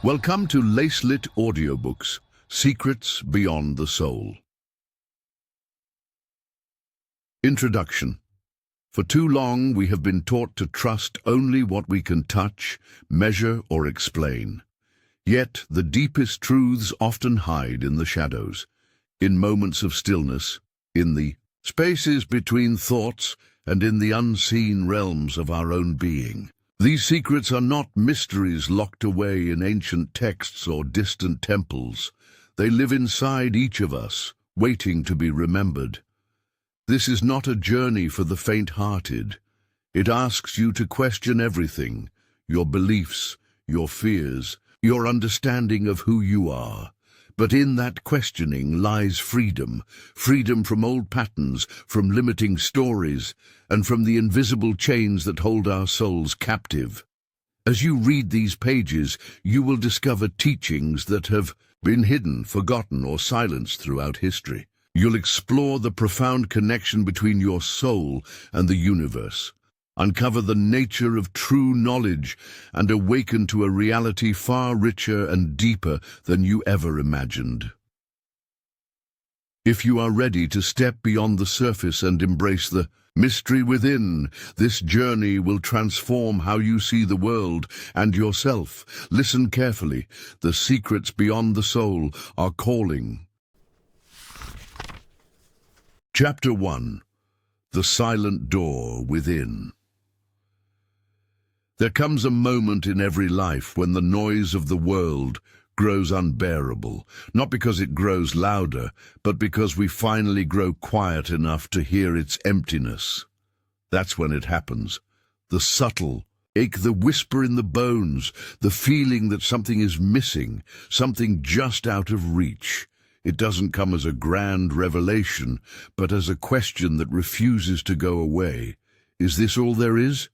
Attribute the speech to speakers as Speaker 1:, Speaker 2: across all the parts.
Speaker 1: Welcome to Lacelit Audiobooks, Secrets Beyond the Soul. Introduction. For too long we have been taught to trust only what we can touch, measure, or explain. Yet the deepest truths often hide in the shadows, in moments of stillness, in the spaces between thoughts, and in the unseen realms of our own being. These secrets are not mysteries locked away in ancient texts or distant temples. They live inside each of us, waiting to be remembered. This is not a journey for the faint-hearted. It asks you to question everything, your beliefs, your fears, your understanding of who you are. But in that questioning lies freedom, freedom from old patterns, from limiting stories, and from the invisible chains that hold our souls captive. As you read these pages, you will discover teachings that have been hidden, forgotten, or silenced throughout history. You'll explore the profound connection between your soul and the universe, uncover the nature of true knowledge, and awaken to a reality far richer and deeper than you ever imagined. If you are ready to step beyond the surface and embrace the mystery within, this journey will transform how you see the world and yourself. Listen carefully. The secrets beyond the soul are calling. Chapter 1. The Silent Door Within. There comes a moment in every life when the noise of the world grows unbearable, not because it grows louder, but because we finally grow quiet enough to hear its emptiness. That's when it happens. The subtle ache, the whisper in the bones, the feeling that something is missing, something just out of reach. It doesn't come as a grand revelation, but as a question that refuses to go away. Is this all there is?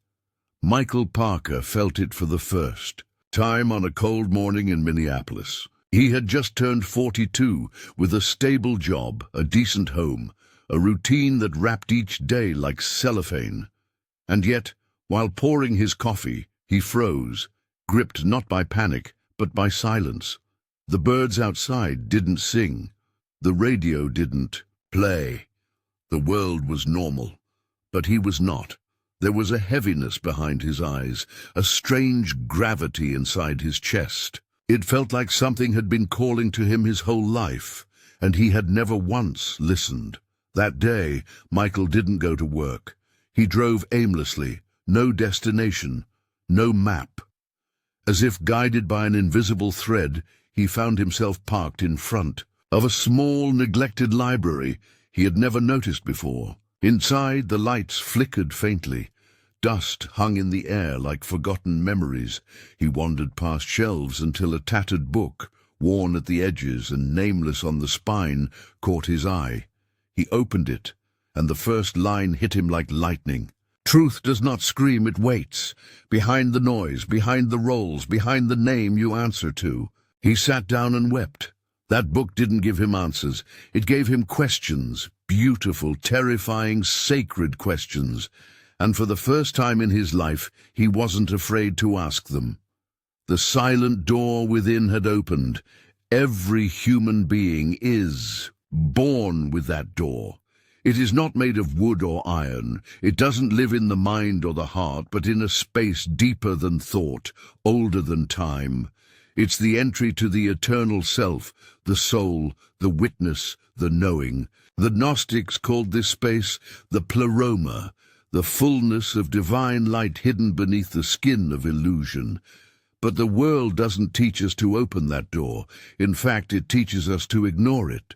Speaker 1: Michael Parker felt it for the first time on a cold morning in Minneapolis. He had just turned 42, with a stable job, a decent home, a routine that wrapped each day like cellophane. And yet, while pouring his coffee, he froze, gripped not by panic, but by silence. The birds outside didn't sing. The radio didn't play. The world was normal, but he was not. There was a heaviness behind his eyes, a strange gravity inside his chest. It felt like something had been calling to him his whole life, and he had never once listened. That day, Michael didn't go to work. He drove aimlessly, no destination, no map. As if guided by an invisible thread, he found himself parked in front of a small, neglected library he had never noticed before. Inside, the lights flickered faintly. Dust hung in the air like forgotten memories. He wandered past shelves until a tattered book, worn at the edges and nameless on the spine, caught his eye. He opened it, and the first line hit him like lightning. Truth does not scream, it waits. Behind the noise, behind the roles, behind the name you answer to. He sat down and wept. That book didn't give him answers. It gave him questions, beautiful, terrifying, sacred questions. And for the first time in his life, he wasn't afraid to ask them. The silent door within had opened. Every human being is born with that door. It is not made of wood or iron. It doesn't live in the mind or the heart, but in a space deeper than thought, older than time. It's the entry to the eternal self, the soul, the witness, the knowing. The Gnostics called this space the pleroma, the fullness of divine light hidden beneath the skin of illusion. But the world doesn't teach us to open that door. In fact, it teaches us to ignore it.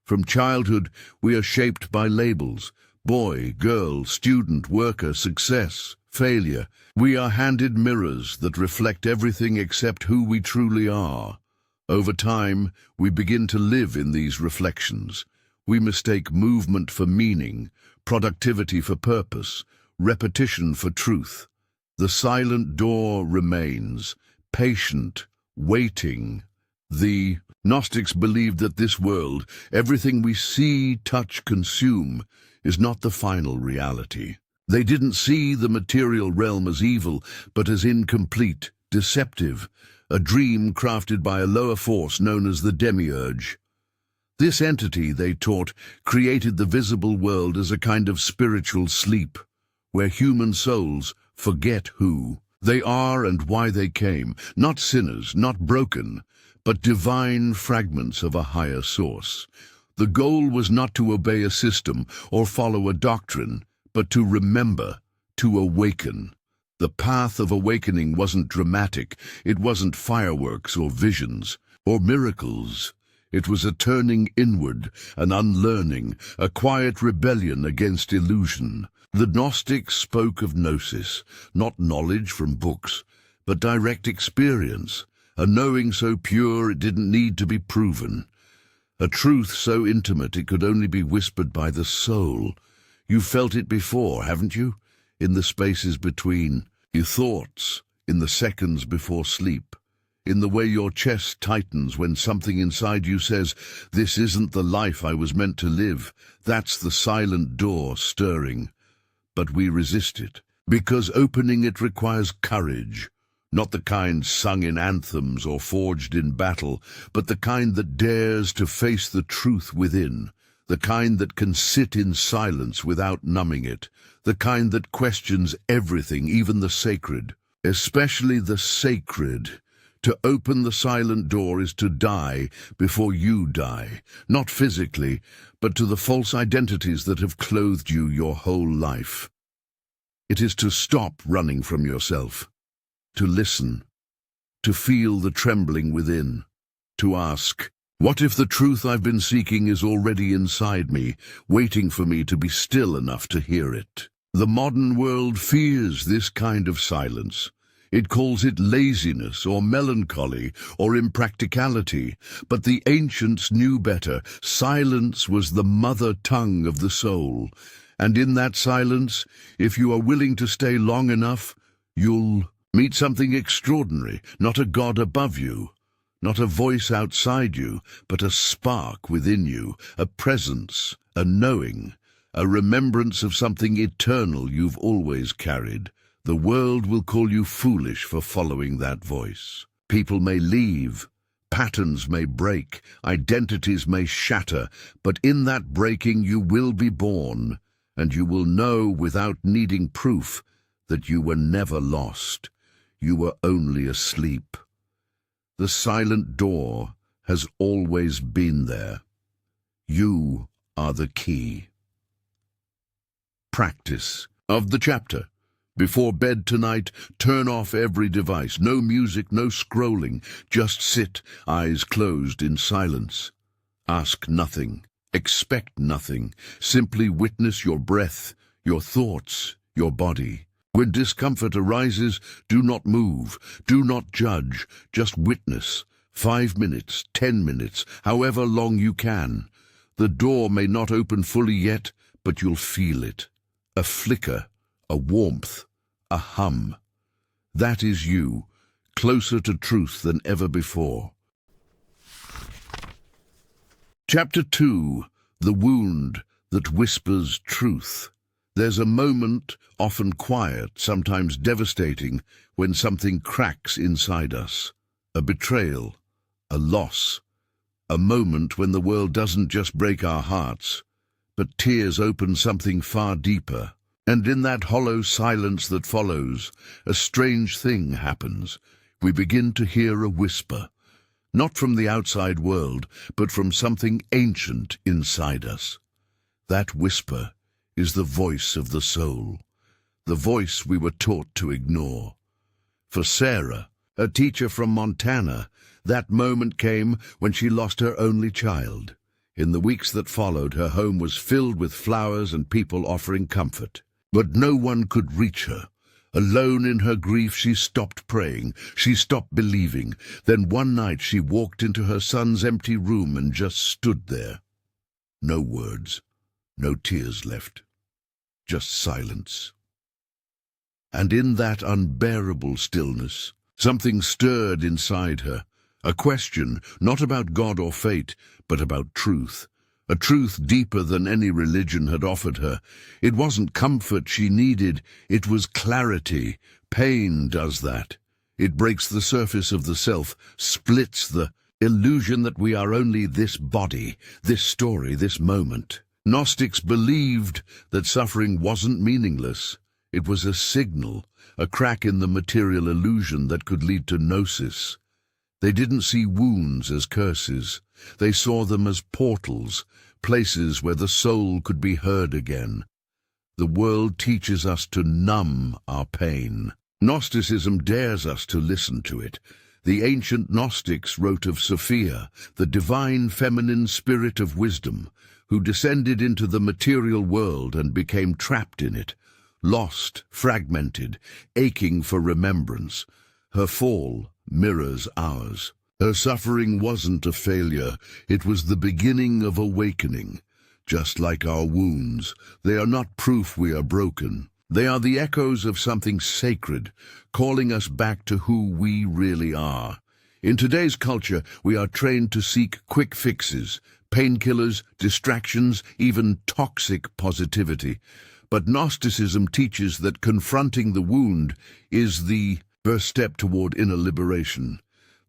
Speaker 1: From childhood, we are shaped by labels: boy, girl, student, worker, success, failure. We are handed mirrors that reflect everything except who we truly are. Over time, we begin to live in these reflections. We mistake movement for meaning, productivity for purpose, repetition for truth. The silent door remains, patient, waiting. The Gnostics believed that this world, everything we see, touch, consume, is not the final reality. They didn't see the material realm as evil, but as incomplete, deceptive, a dream crafted by a lower force known as the demiurge. This entity, they taught, created the visible world as a kind of spiritual sleep, where human souls forget who they are and why they came, not sinners, not broken, but divine fragments of a higher source. The goal was not to obey a system or follow a doctrine, but to remember, to awaken. The path of awakening wasn't dramatic. It wasn't fireworks or visions or miracles. It was a turning inward, an unlearning, a quiet rebellion against illusion. The Gnostics spoke of gnosis, not knowledge from books, but direct experience, a knowing so pure it didn't need to be proven, a truth so intimate it could only be whispered by the soul. You felt it before, haven't you? In the spaces between your thoughts, in the seconds before sleep, in the way your chest tightens when something inside you says, "This isn't the life I was meant to live." That's the silent door stirring. But we resist it, because opening it requires courage, not the kind sung in anthems or forged in battle, but the kind that dares to face the truth within, the kind that can sit in silence without numbing it, the kind that questions everything, even the sacred, especially the sacred. To open the silent door is to die before you die, not physically, but to the false identities that have clothed you your whole life. It is to stop running from yourself, to listen, to feel the trembling within, to ask, what if the truth I've been seeking is already inside me, waiting for me to be still enough to hear it? The modern world fears this kind of silence. It calls it laziness or melancholy or impracticality, but the ancients knew better. Silence was the mother tongue of the soul, and in that silence, if you are willing to stay long enough, you'll meet something extraordinary, not a god above you, not a voice outside you, but a spark within you, a presence, a knowing, a remembrance of something eternal you've always carried. The world will call you foolish for following that voice. People may leave, patterns may break, identities may shatter, but in that breaking you will be born, and you will know without needing proof that you were never lost. You were only asleep. The silent door has always been there. You are the key. Practice of the chapter. Before bed tonight, turn off every device. No music, no scrolling. Just sit, eyes closed, in silence. Ask nothing. Expect nothing. Simply witness your breath, your thoughts, your body. When discomfort arises, do not move. Do not judge. Just witness. 5 minutes, 10 minutes, however long you can. The door may not open fully yet, but you'll feel it. A flicker. A warmth, a hum. That is you, closer to truth than ever before. Chapter 2. The Wound That Whispers Truth. There's a moment, often quiet, sometimes devastating, when something cracks inside us. A betrayal, a loss. A moment when the world doesn't just break our hearts, but tears open something far deeper. And in that hollow silence that follows, a strange thing happens. We begin to hear a whisper, not from the outside world, but from something ancient inside us. That whisper is the voice of the soul, the voice we were taught to ignore. For Sarah, a teacher from Montana, that moment came when she lost her only child. In the weeks that followed, her home was filled with flowers and people offering comfort. But no one could reach her. Alone in her grief, she stopped praying. She stopped believing. Then one night she walked into her son's empty room and just stood there. No words, no tears left, just silence. And in that unbearable stillness, something stirred inside her. A question, not about God or fate, but about truth. A truth deeper than any religion had offered her. It wasn't comfort she needed, it was clarity. Pain does that. It breaks the surface of the self, splits the illusion that we are only this body, this story, this moment. Gnostics believed that suffering wasn't meaningless. It was a signal, a crack in the material illusion that could lead to gnosis. They didn't see wounds as curses. They saw them as portals, places where the soul could be heard again. The world teaches us to numb our pain. Gnosticism dares us to listen to it. The ancient Gnostics wrote of Sophia, the divine feminine spirit of wisdom, who descended into the material world and became trapped in it, lost, fragmented, aching for remembrance. Her fall mirrors ours. Her suffering wasn't a failure, it was the beginning of awakening. Just like our wounds, they are not proof we are broken. They are the echoes of something sacred, calling us back to who we really are. In today's culture, we are trained to seek quick fixes, painkillers, distractions, even toxic positivity. But Gnosticism teaches that confronting the wound is the first step toward inner liberation.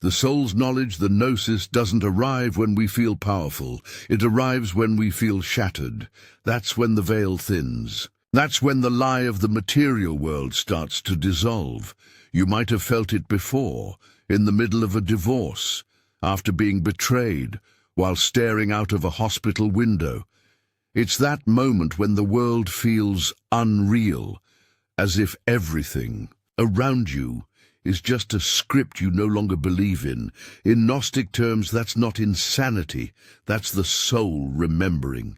Speaker 1: The soul's knowledge, the gnosis, doesn't arrive when we feel powerful. It arrives when we feel shattered. That's when the veil thins. That's when the lie of the material world starts to dissolve. You might have felt it before, in the middle of a divorce, after being betrayed, while staring out of a hospital window. It's that moment when the world feels unreal, as if everything around you is just a script you no longer believe in. In Gnostic terms, that's not insanity, that's the soul remembering.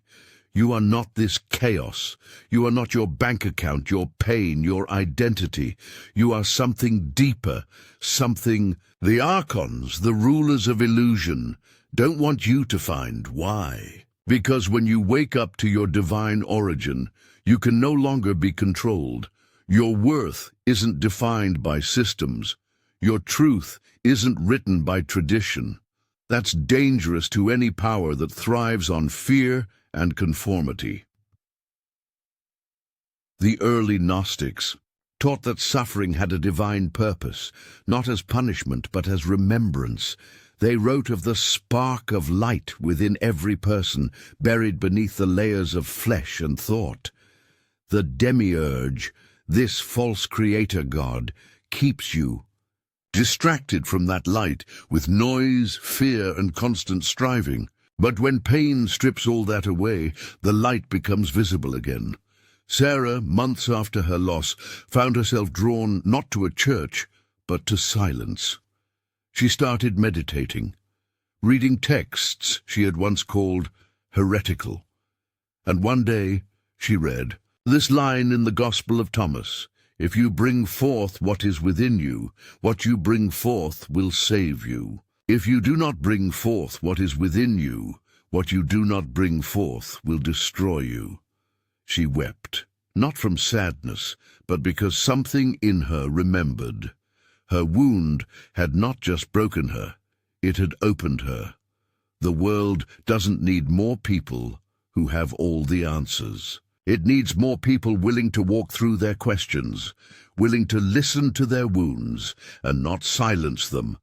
Speaker 1: You are not this chaos. You are not your bank account, your pain, your identity. You are something deeper, something the archons, the rulers of illusion, don't want you to find. Why? Because when you wake up to your divine origin, you can no longer be controlled. Your worth isn't defined by systems. Your truth isn't written by tradition. That's dangerous to any power that thrives on fear and conformity. The early Gnostics taught that suffering had a divine purpose, not as punishment but as remembrance. They wrote of the spark of light within every person, buried beneath the layers of flesh and thought. The demiurge, this false creator god, keeps you distracted from that light with noise, fear, and constant striving. But when pain strips all that away, the light becomes visible again. Sarah, months after her loss, found herself drawn not to a church, but to silence. She started meditating, reading texts she had once called heretical. And one day she read this line in the Gospel of Thomas: "If you bring forth what is within you, what you bring forth will save you. If you do not bring forth what is within you, what you do not bring forth will destroy you." She wept, not from sadness, but because something in her remembered. Her wound had not just broken her, it had opened her. The world doesn't need more people who have all the answers. It needs more people willing to walk through their questions, willing to listen to their wounds and not silence them.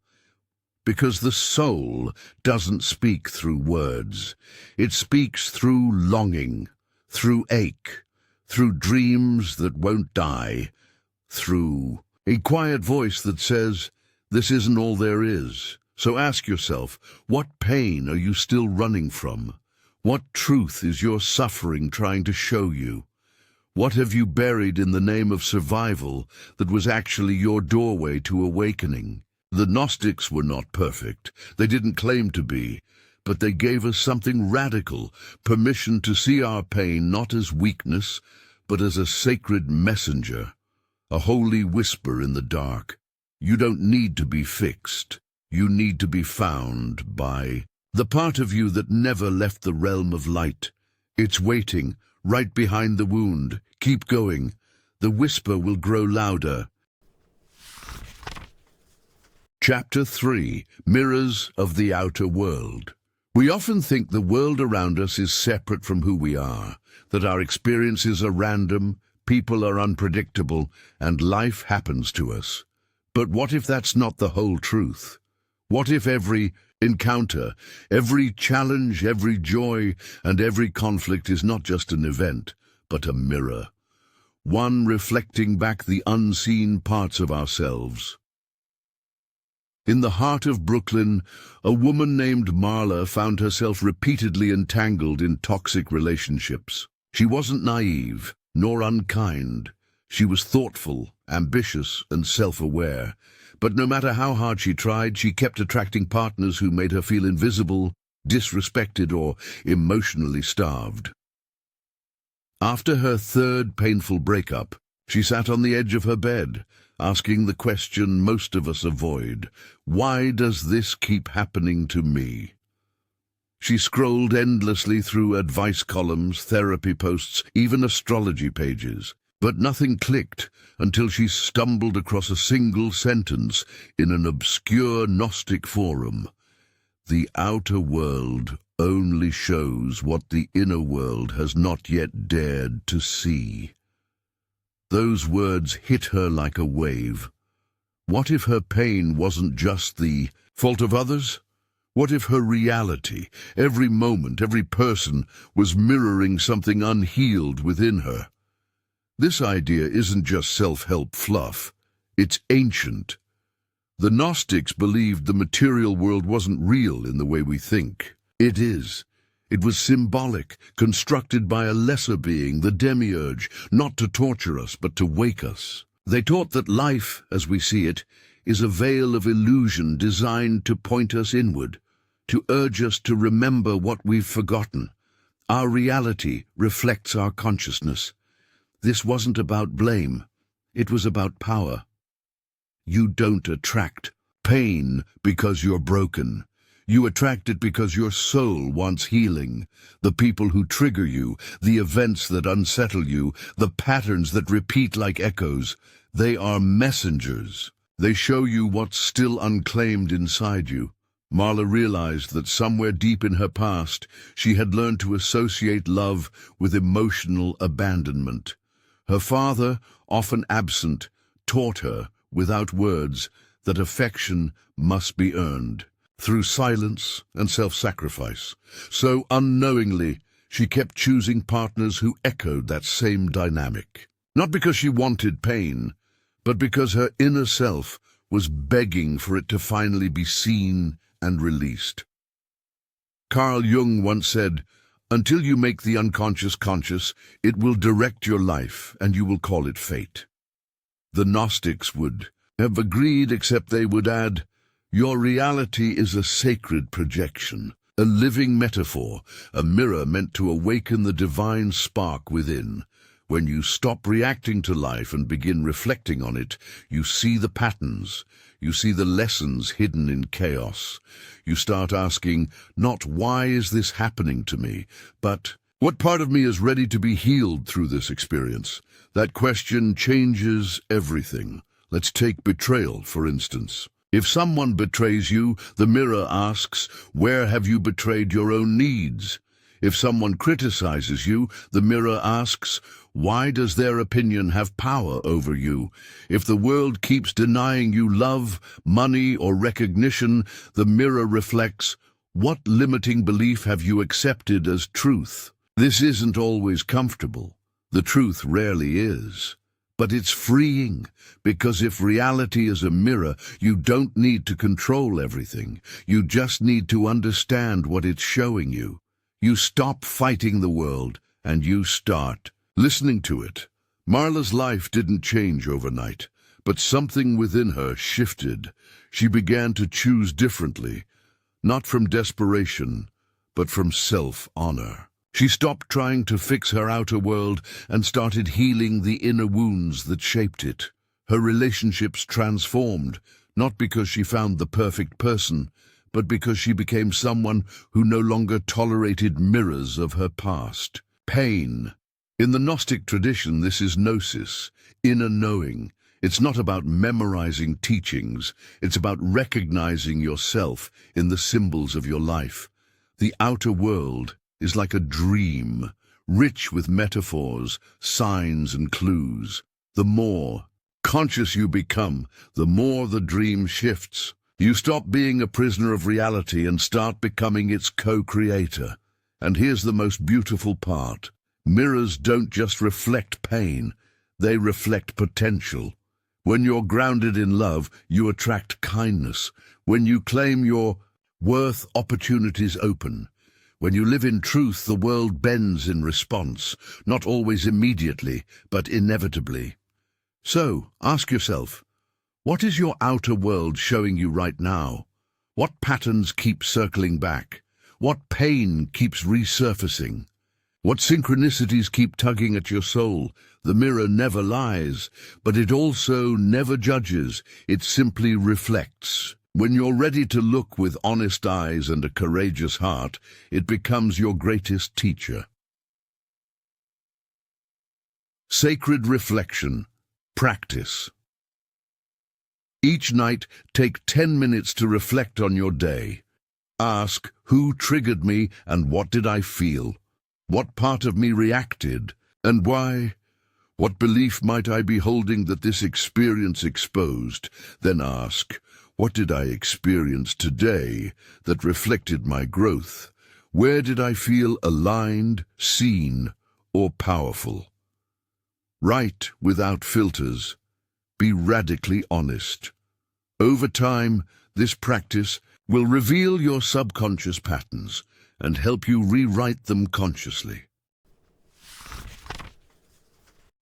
Speaker 1: Because the soul doesn't speak through words. It speaks through longing, through ache, through dreams that won't die, through a quiet voice that says, "This isn't all there is." So ask yourself, what pain are you still running from? What truth is your suffering trying to show you? What have you buried in the name of survival that was actually your doorway to awakening? The Gnostics were not perfect. They didn't claim to be. But they gave us something radical, permission to see our pain not as weakness, but as a sacred messenger, a holy whisper in the dark. You don't need to be fixed. You need to be found by the part of you that never left the realm of light. It's waiting, right behind the wound. Keep going. The whisper will grow louder. Chapter 3. Mirrors of the Outer World. We often think the world around us is separate from who we are, that our experiences are random, people are unpredictable, and life happens to us. But what if that's not the whole truth? What if every encounter, every challenge, every joy, and every conflict is not just an event, but a mirror? One reflecting back the unseen parts of ourselves. In the heart of Brooklyn, a woman named Marla found herself repeatedly entangled in toxic relationships. She wasn't naive, nor unkind. She was thoughtful, ambitious, and self-aware. But no matter how hard she tried, she kept attracting partners who made her feel invisible, disrespected, or emotionally starved. After her third painful breakup, she sat on the edge of her bed, asking the question most of us avoid: why does this keep happening to me? She scrolled endlessly through advice columns, therapy posts, even astrology pages, but nothing clicked until she stumbled across a single sentence in an obscure Gnostic forum. The outer world only shows what the inner world has not yet dared to see. Those words hit her like a wave. What if her pain wasn't just the fault of others? What if her reality, every moment, every person, was mirroring something unhealed within her? This idea isn't just self-help fluff. It's ancient. The Gnostics believed the material world wasn't real in the way we think. It is. It was symbolic, constructed by a lesser being, the demiurge, not to torture us, but to wake us. They taught that life, as we see it, is a veil of illusion designed to point us inward, to urge us to remember what we've forgotten. Our reality reflects our consciousness. This wasn't about blame. It was about power. You don't attract pain because you're broken. You attract it because your soul wants healing. The people who trigger you, the events that unsettle you, the patterns that repeat like echoes, they are messengers. They show you what's still unclaimed inside you. Marla realized that somewhere deep in her past, she had learned to associate love with emotional abandonment. Her father, often absent, taught her, without words, that affection must be earned through silence and self-sacrifice. So unknowingly, she kept choosing partners who echoed that same dynamic. Not because she wanted pain, but because her inner self was begging for it to finally be seen and released. Carl Jung once said, "Until you make the unconscious conscious, it will direct your life, and you will call it fate." The Gnostics would have agreed, except they would add, "Your reality is a sacred projection, a living metaphor, a mirror meant to awaken the divine spark within. When you stop reacting to life and begin reflecting on it, you see the patterns, you see the lessons hidden in chaos. You start asking, not why is this happening to me, but what part of me is ready to be healed through this experience? That question changes everything. Let's take betrayal, for instance. If someone betrays you, the mirror asks, where have you betrayed your own needs? If someone criticizes you, the mirror asks, why does their opinion have power over you? If the world keeps denying you love, money, or recognition, the mirror reflects, what limiting belief have you accepted as truth? This isn't always comfortable. The truth rarely is. But it's freeing, because if reality is a mirror, you don't need to control everything. You just need to understand what it's showing you. You stop fighting the world, and you start listening to it. Marla's life didn't change overnight, but something within her shifted. She began to choose differently, not from desperation, but from self-honor. She stopped trying to fix her outer world and started healing the inner wounds that shaped it. Her relationships transformed, not because she found the perfect person, but because she became someone who no longer tolerated mirrors of her past. Pain. In the Gnostic tradition, this is gnosis, inner knowing. It's not about memorizing teachings. It's about recognizing yourself in the symbols of your life. The outer world is like a dream, rich with metaphors, signs, and clues. The more conscious you become, the more the dream shifts. You stop being a prisoner of reality and start becoming its co-creator. And here's the most beautiful part. Mirrors don't just reflect pain, they reflect potential. When you're grounded in love, you attract kindness. When you claim your worth, opportunities open. When you live in truth, the world bends in response, not always immediately, but inevitably. So, ask yourself, what is your outer world showing you right now? What patterns keep circling back? What pain keeps resurfacing? What synchronicities keep tugging at your soul? The mirror never lies, but it also never judges. It simply reflects. When you're ready to look with honest eyes and a courageous heart, it becomes your greatest teacher. Sacred reflection. Practice. Each night, take 10 minutes to reflect on your day. Ask, who triggered me and what did I feel? What part of me reacted, and why? What belief might I be holding that this experience exposed? Then ask, what did I experience today that reflected my growth? Where did I feel aligned, seen, or powerful? Write without filters. Be radically honest. Over time, this practice will reveal your subconscious patterns and help you rewrite them consciously.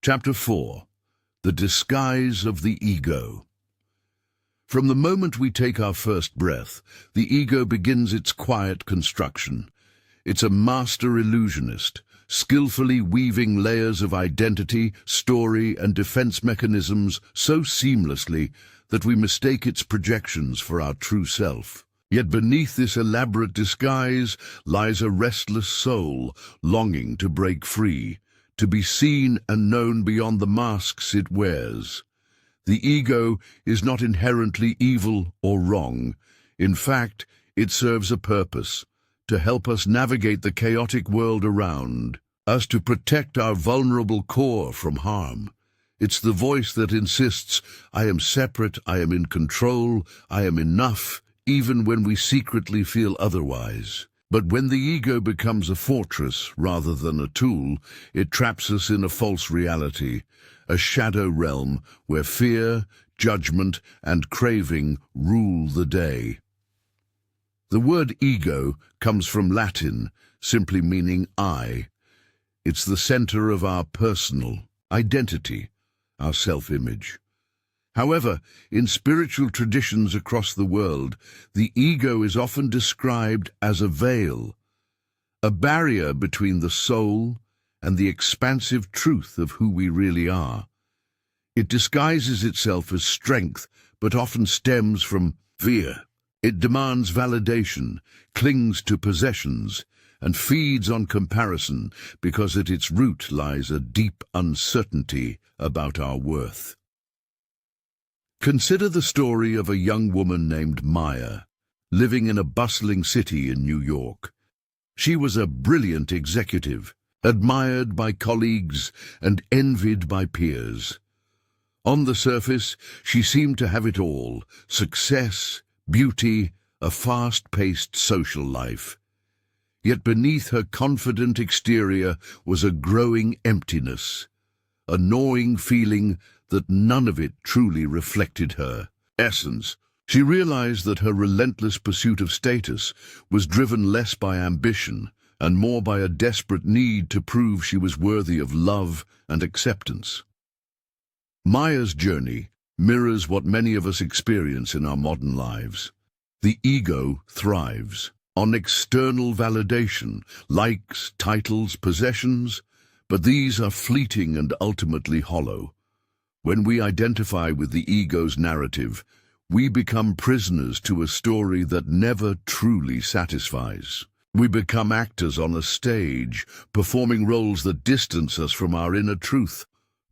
Speaker 1: Chapter 4. The Disguise of the Ego. From the moment we take our first breath, the ego begins its quiet construction. It's a master illusionist, skillfully weaving layers of identity, story, and defense mechanisms so seamlessly that we mistake its projections for our true self. Yet beneath this elaborate disguise lies a restless soul longing to break free, to be seen and known beyond the masks it wears. The ego is not inherently evil or wrong. In fact, it serves a purpose, to help us navigate the chaotic world around us, to protect our vulnerable core from harm. It's the voice that insists, I am separate, I am in control, I am enough, even when we secretly feel otherwise. But when the ego becomes a fortress rather than a tool, it traps us in a false reality, a shadow realm where fear, judgment, and craving rule the day. The word ego comes from Latin, simply meaning I. It's the center of our personal identity, our self-image. However, in spiritual traditions across the world, the ego is often described as a veil, a barrier between the soul and the expansive truth of who we really are. It disguises itself as strength, but often stems from fear. It demands validation, clings to possessions, and feeds on comparison because at its root lies a deep uncertainty about our worth. Consider the story of a young woman named Maya, living in a bustling city in New York. She was a brilliant executive, admired by colleagues and envied by peers. On the surface, she seemed to have it all: success, beauty, a fast-paced social life. Yet beneath her confident exterior was a growing emptiness, a gnawing feeling that none of it truly reflected her essence. She realized that her relentless pursuit of status was driven less by ambition and more by a desperate need to prove she was worthy of love and acceptance. Maya's journey mirrors what many of us experience in our modern lives. The ego thrives on external validation, likes, titles, possessions, but these are fleeting and ultimately hollow. When we identify with the ego's narrative, we become prisoners to a story that never truly satisfies. We become actors on a stage, performing roles that distance us from our inner truth.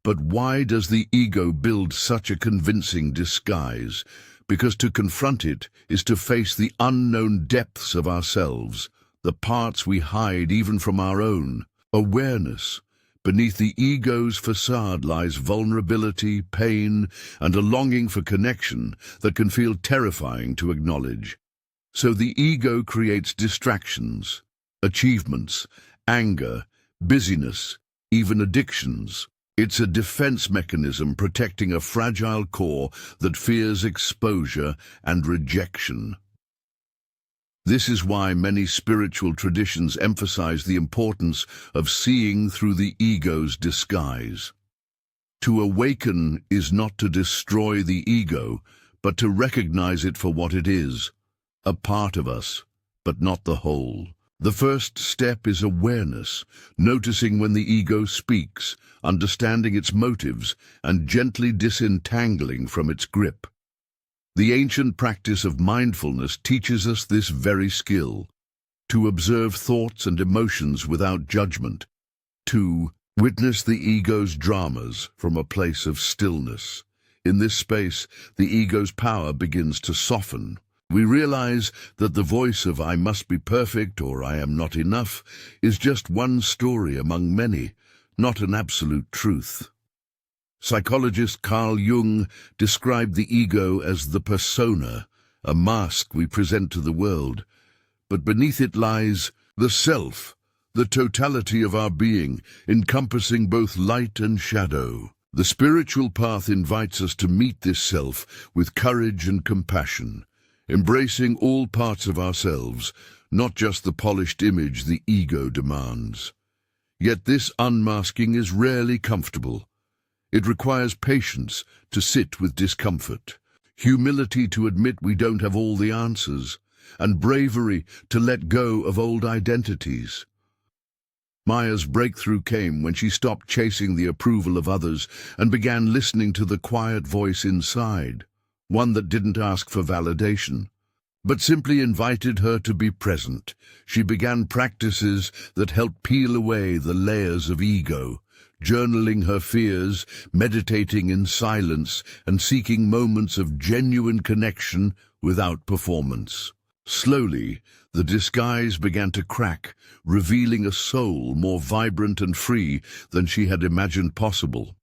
Speaker 1: But why does the ego build such a convincing disguise? Because to confront it is to face the unknown depths of ourselves, the parts we hide even from our own awareness. Beneath the ego's facade lies vulnerability, pain, and a longing for connection that can feel terrifying to acknowledge. So the ego creates distractions, achievements, anger, busyness, even addictions. It's a defense mechanism protecting a fragile core that fears exposure and rejection. This is why many spiritual traditions emphasize the importance of seeing through the ego's disguise. To awaken is not to destroy the ego, but to recognize it for what it is, a part of us, but not the whole. The first step is awareness, noticing when the ego speaks, understanding its motives, and gently disentangling from its grip. The ancient practice of mindfulness teaches us this very skill: to observe thoughts and emotions without judgment, to witness the ego's dramas from a place of stillness. In this space, the ego's power begins to soften. We realize that the voice of "I must be perfect" or "I am not enough" is just one story among many, not an absolute truth. Psychologist Carl Jung described the ego as the persona, a mask we present to the world. But beneath it lies the self, the totality of our being, encompassing both light and shadow. The spiritual path invites us to meet this self with courage and compassion, embracing all parts of ourselves, not just the polished image the ego demands. Yet this unmasking is rarely comfortable. It requires patience to sit with discomfort, humility to admit we don't have all the answers, and bravery to let go of old identities. Maya's breakthrough came when she stopped chasing the approval of others and began listening to the quiet voice inside, one that didn't ask for validation, but simply invited her to be present. She began practices that helped peel away the layers of ego, journaling her fears, meditating in silence, and seeking moments of genuine connection without performance. Slowly, the disguise began to crack, revealing a soul more vibrant and free than she had imagined possible.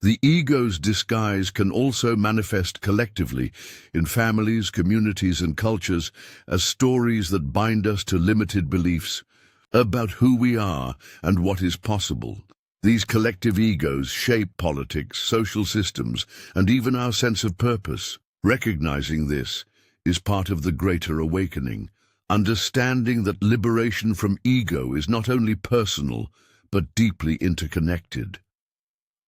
Speaker 1: The ego's disguise can also manifest collectively in families, communities, and cultures as stories that bind us to limited beliefs about who we are and what is possible. These collective egos shape politics, social systems, and even our sense of purpose. Recognizing this is part of the greater awakening, understanding that liberation from ego is not only personal, but deeply interconnected.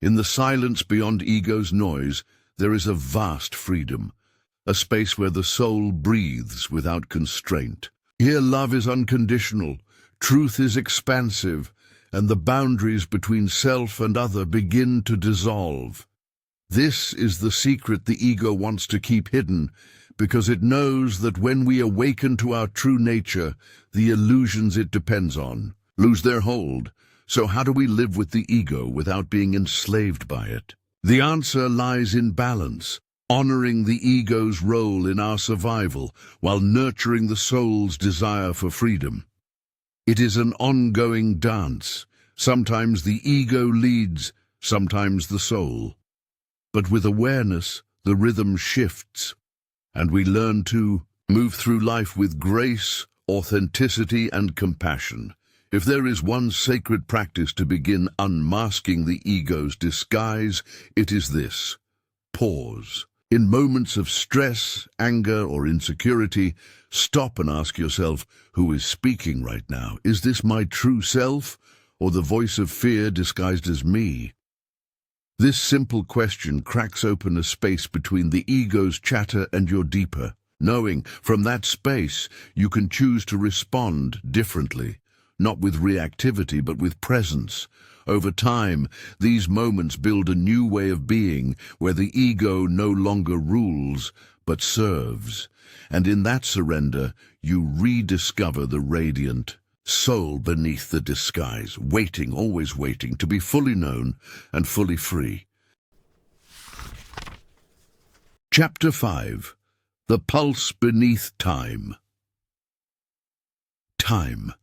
Speaker 1: In the silence beyond ego's noise, there is a vast freedom, a space where the soul breathes without constraint. Here love is unconditional, truth is expansive, and the boundaries between self and other begin to dissolve. This is the secret the ego wants to keep hidden, because it knows that when we awaken to our true nature, the illusions it depends on lose their hold. So how do we live with the ego without being enslaved by it? The answer lies in balance, honoring the ego's role in our survival while nurturing the soul's desire for freedom. It is an ongoing dance. Sometimes the ego leads, sometimes the soul. But with awareness, the rhythm shifts, and we learn to move through life with grace, authenticity, and compassion. If there is one sacred practice to begin unmasking the ego's disguise, it is this: pause. In moments of stress, anger, or insecurity, stop and ask yourself, who is speaking right now? Is this my true self, or the voice of fear disguised as me? This simple question cracks open a space between the ego's chatter and your deeper knowing. From that space, you can choose to respond differently, not with reactivity, but with presence. Over time, these moments build a new way of being where the ego no longer rules, but serves. And in that surrender, you rediscover the radiant soul beneath the disguise, waiting, always waiting, to be fully known and fully free. Chapter 5. The Pulse Beneath Time. Time.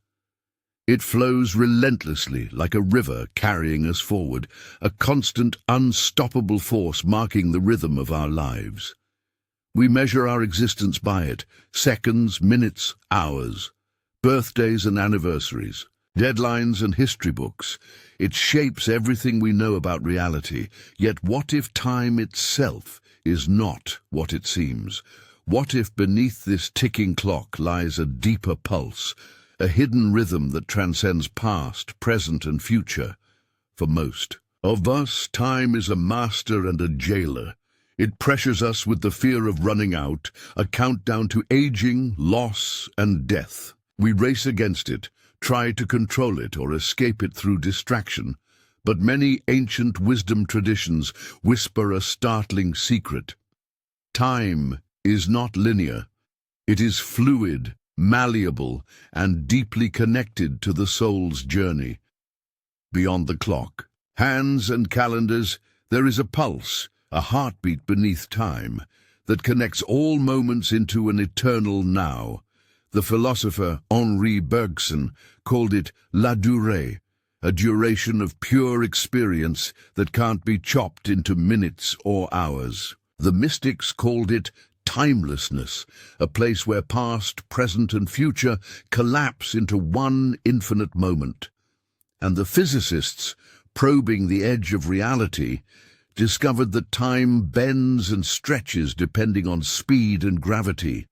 Speaker 1: It flows relentlessly like a river carrying us forward, a constant, unstoppable force marking the rhythm of our lives. We measure our existence by it, seconds, minutes, hours, birthdays and anniversaries, deadlines and history books. It shapes everything we know about reality. Yet what if time itself is not what it seems? What if beneath this ticking clock lies a deeper pulse, a hidden rhythm that transcends past, present and future? For most of us, time is a master and a jailer. It pressures us with the fear of running out, a countdown to aging, loss and death. We race against it, try to control it or escape it through distraction. But many ancient wisdom traditions whisper a startling secret. Time is not linear. It is fluid, malleable, and deeply connected to the soul's journey. Beyond the clock, hands and calendars, there is a pulse, a heartbeat beneath time, that connects all moments into an eternal now. The philosopher Henri Bergson called it la durée, a duration of pure experience that can't be chopped into minutes or hours. The mystics called it timelessness, a place where past, present and future collapse into one infinite moment. And the physicists, probing the edge of reality, discovered that time bends and stretches depending on speed and gravity.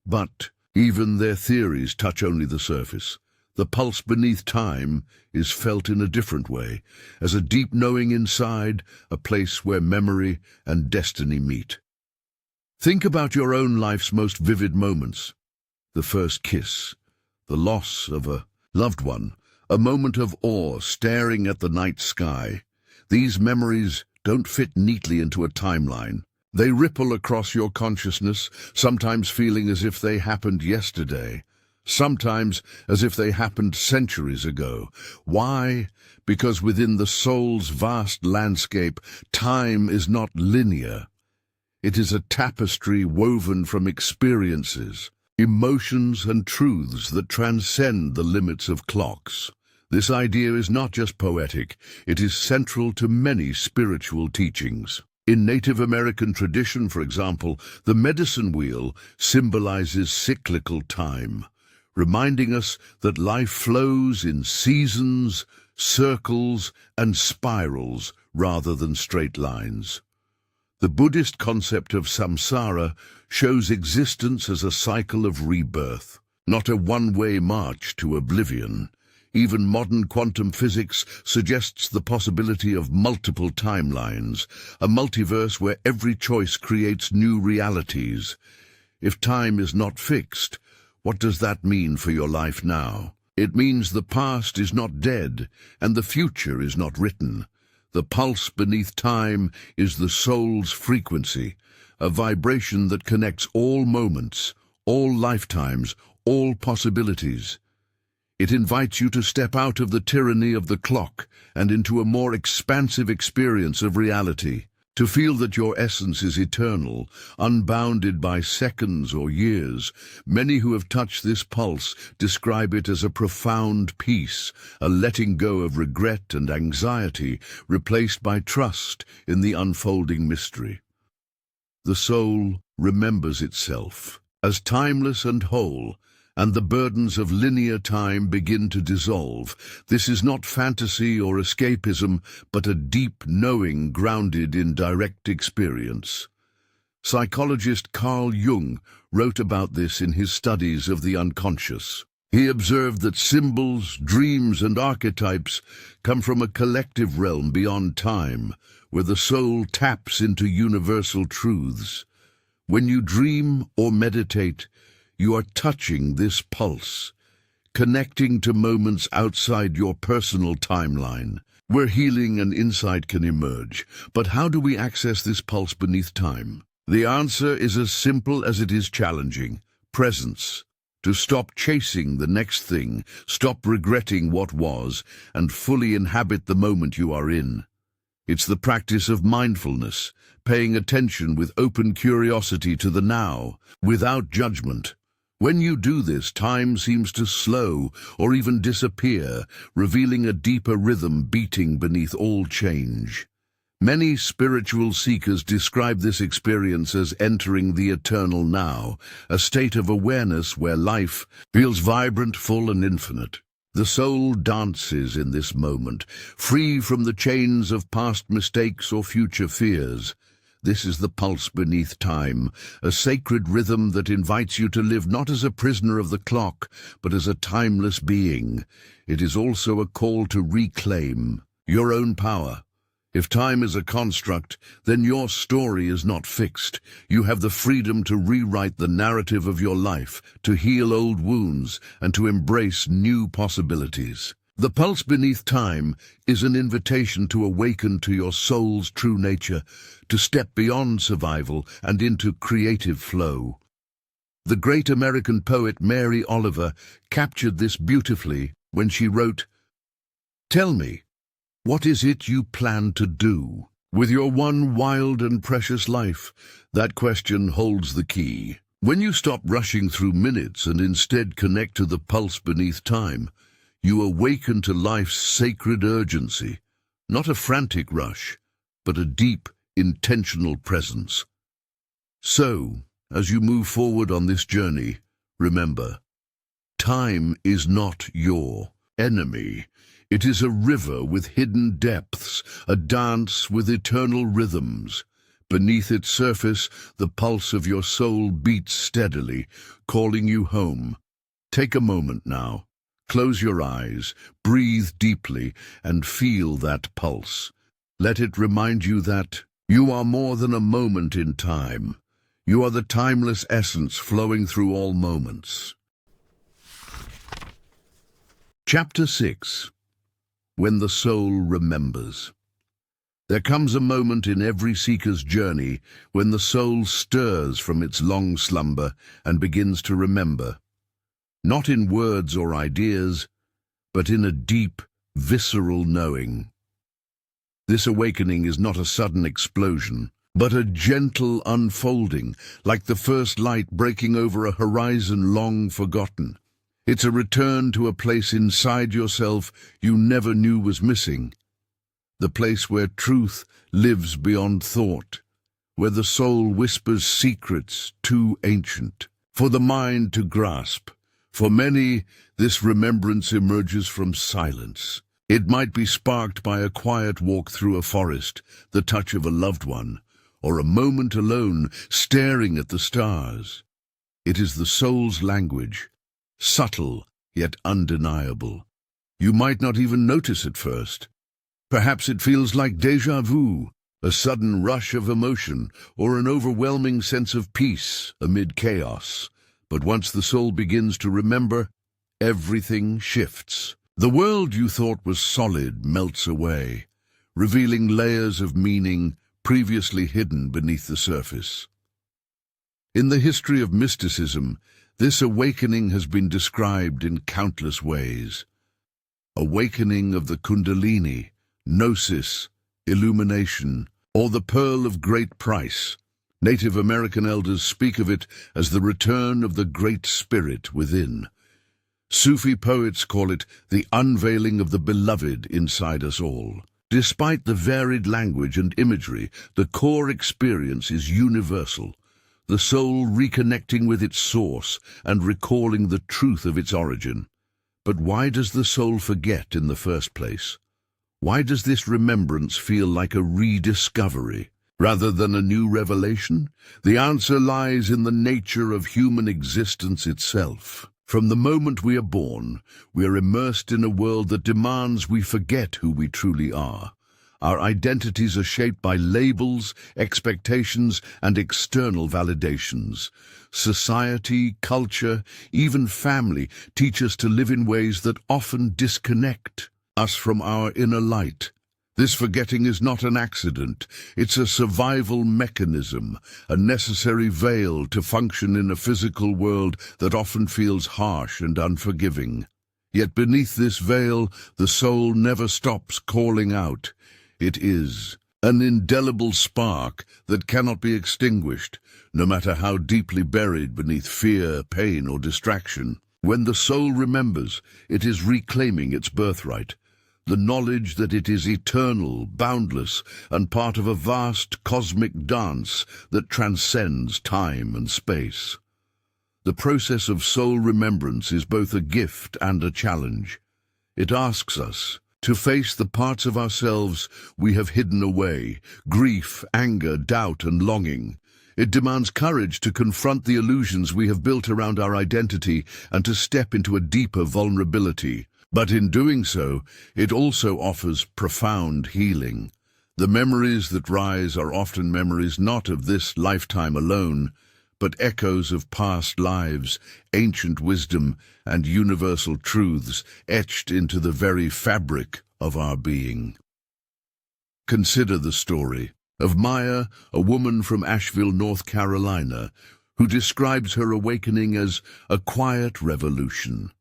Speaker 1: But even their theories touch only the surface. The pulse beneath time is felt in a different way, as a deep knowing inside, a place where memory and destiny meet. Think about your own life's most vivid moments. The first kiss, the loss of a loved one, a moment of awe staring at the night sky. These memories don't fit neatly into a timeline. They ripple across your consciousness, sometimes feeling as if they happened yesterday, sometimes as if they happened centuries ago. Why? Because within the soul's vast landscape, time is not linear. It is a tapestry woven from experiences, emotions and truths that transcend the limits of clocks. This idea is not just poetic, it is central to many spiritual teachings. In Native American tradition, for example, the medicine wheel symbolizes cyclical time, reminding us that life flows in seasons, circles, and spirals rather than straight lines. The Buddhist concept of samsara shows existence as a cycle of rebirth, not a one-way march to oblivion. Even modern quantum physics suggests the possibility of multiple timelines, a multiverse where every choice creates new realities. If time is not fixed, what does that mean for your life now? It means the past is not dead and the future is not written. The pulse beneath time is the soul's frequency, a vibration that connects all moments, all lifetimes, all possibilities. It invites you to step out of the tyranny of the clock and into a more expansive experience of reality, to feel that your essence is eternal, unbounded by seconds or years. Many who have touched this pulse describe it as a profound peace, a letting go of regret and anxiety, replaced by trust in the unfolding mystery. The soul remembers itself as timeless and whole, and the burdens of linear time begin to dissolve. This is not fantasy or escapism, but a deep knowing grounded in direct experience. Psychologist Carl Jung wrote about this in his studies of the unconscious. He observed that symbols, dreams, and archetypes come from a collective realm beyond time, where the soul taps into universal truths. When you dream or meditate, you are touching this pulse, connecting to moments outside your personal timeline, where healing and insight can emerge. But how do we access this pulse beneath time? The answer is as simple as it is challenging: presence. To stop chasing the next thing, stop regretting what was, and fully inhabit the moment you are in. It's the practice of mindfulness, paying attention with open curiosity to the now, without judgment. When you do this, time seems to slow or even disappear, revealing a deeper rhythm beating beneath all change. Many spiritual seekers describe this experience as entering the eternal now, a state of awareness where life feels vibrant, full, and infinite. The soul dances in this moment, free from the chains of past mistakes or future fears. This is the pulse beneath time, a sacred rhythm that invites you to live not as a prisoner of the clock, but as a timeless being. It is also a call to reclaim your own power. If time is a construct, then your story is not fixed. You have the freedom to rewrite the narrative of your life, to heal old wounds, and to embrace new possibilities. The pulse beneath time is an invitation to awaken to your soul's true nature, to step beyond survival and into creative flow. The great American poet Mary Oliver captured this beautifully when she wrote, "Tell me, what is it you plan to do with your one wild and precious life?" That question holds the key. When you stop rushing through minutes and instead connect to the pulse beneath time, you awaken to life's sacred urgency, not a frantic rush, but a deep, intentional presence. So, as you move forward on this journey, remember, time is not your enemy. It is a river with hidden depths, a dance with eternal rhythms. Beneath its surface, the pulse of your soul beats steadily, calling you home. Take a moment now. Close your eyes, breathe deeply, and feel that pulse. Let it remind you that you are more than a moment in time. You are the timeless essence flowing through all moments. Chapter 6. When the soul remembers. There comes a moment in every seeker's journey when the soul stirs from its long slumber and begins to remember. Not in words or ideas, but in a deep, visceral knowing. This awakening is not a sudden explosion, but a gentle unfolding, like the first light breaking over a horizon long forgotten. It's a return to a place inside yourself you never knew was missing, the place where truth lives beyond thought, where the soul whispers secrets too ancient for the mind to grasp. For many, this remembrance emerges from silence. It might be sparked by a quiet walk through a forest, the touch of a loved one, or a moment alone staring at the stars. It is the soul's language, subtle yet undeniable. You might not even notice at first. Perhaps it feels like déjà vu, a sudden rush of emotion, or an overwhelming sense of peace amid chaos. But once the soul begins to remember, everything shifts. The world you thought was solid melts away, revealing layers of meaning previously hidden beneath the surface. In the history of mysticism, this awakening has been described in countless ways. Awakening of the Kundalini, Gnosis, illumination, or the pearl of great price. Native American elders speak of it as the return of the Great Spirit within. Sufi poets call it the unveiling of the beloved inside us all. Despite the varied language and imagery, the core experience is universal. The soul reconnecting with its source and recalling the truth of its origin. But why does the soul forget in the first place? Why does this remembrance feel like a rediscovery rather than a new revelation? The answer lies in the nature of human existence itself. From the moment we are born, we are immersed in a world that demands we forget who we truly are. Our identities are shaped by labels, expectations, and external validations. Society, culture, even family teach us to live in ways that often disconnect us from our inner light. This forgetting is not an accident. It's a survival mechanism, a necessary veil to function in a physical world that often feels harsh and unforgiving. Yet beneath this veil, the soul never stops calling out. It is an indelible spark that cannot be extinguished, no matter how deeply buried beneath fear, pain, or distraction. When the soul remembers, it is reclaiming its birthright, the knowledge that it is eternal, boundless, and part of a vast cosmic dance that transcends time and space. The process of soul remembrance is both a gift and a challenge. It asks us to face the parts of ourselves we have hidden away, grief, anger, doubt, and longing. It demands courage to confront the illusions we have built around our identity and to step into a deeper vulnerability. But in doing so, it also offers profound healing. The memories that rise are often memories not of this lifetime alone, but echoes of past lives, ancient wisdom, and universal truths etched into the very fabric of our being. Consider the story of Maya, a woman from Asheville, North Carolina, who describes her awakening as a quiet revolution.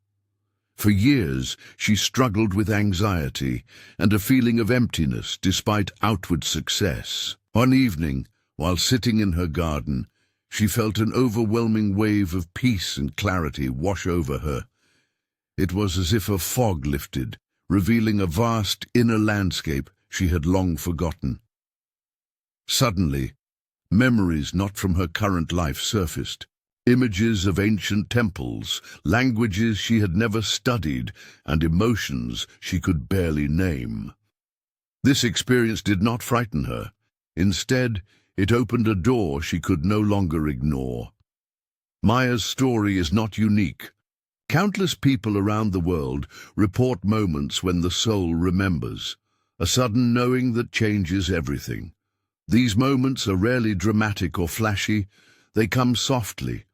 Speaker 1: For years, she struggled with anxiety and a feeling of emptiness despite outward success. One evening, while sitting in her garden, she felt an overwhelming wave of peace and clarity wash over her. It was as if a fog lifted, revealing a vast inner landscape she had long forgotten. Suddenly, memories not from her current life surfaced. Images of ancient temples, languages she had never studied, and emotions she could barely name. This experience did not frighten her. Instead, it opened a door she could no longer ignore. Maya's story is not unique. Countless people around the world report moments when the soul remembers, a sudden knowing that changes everything. These moments are rarely dramatic or flashy. They come softly,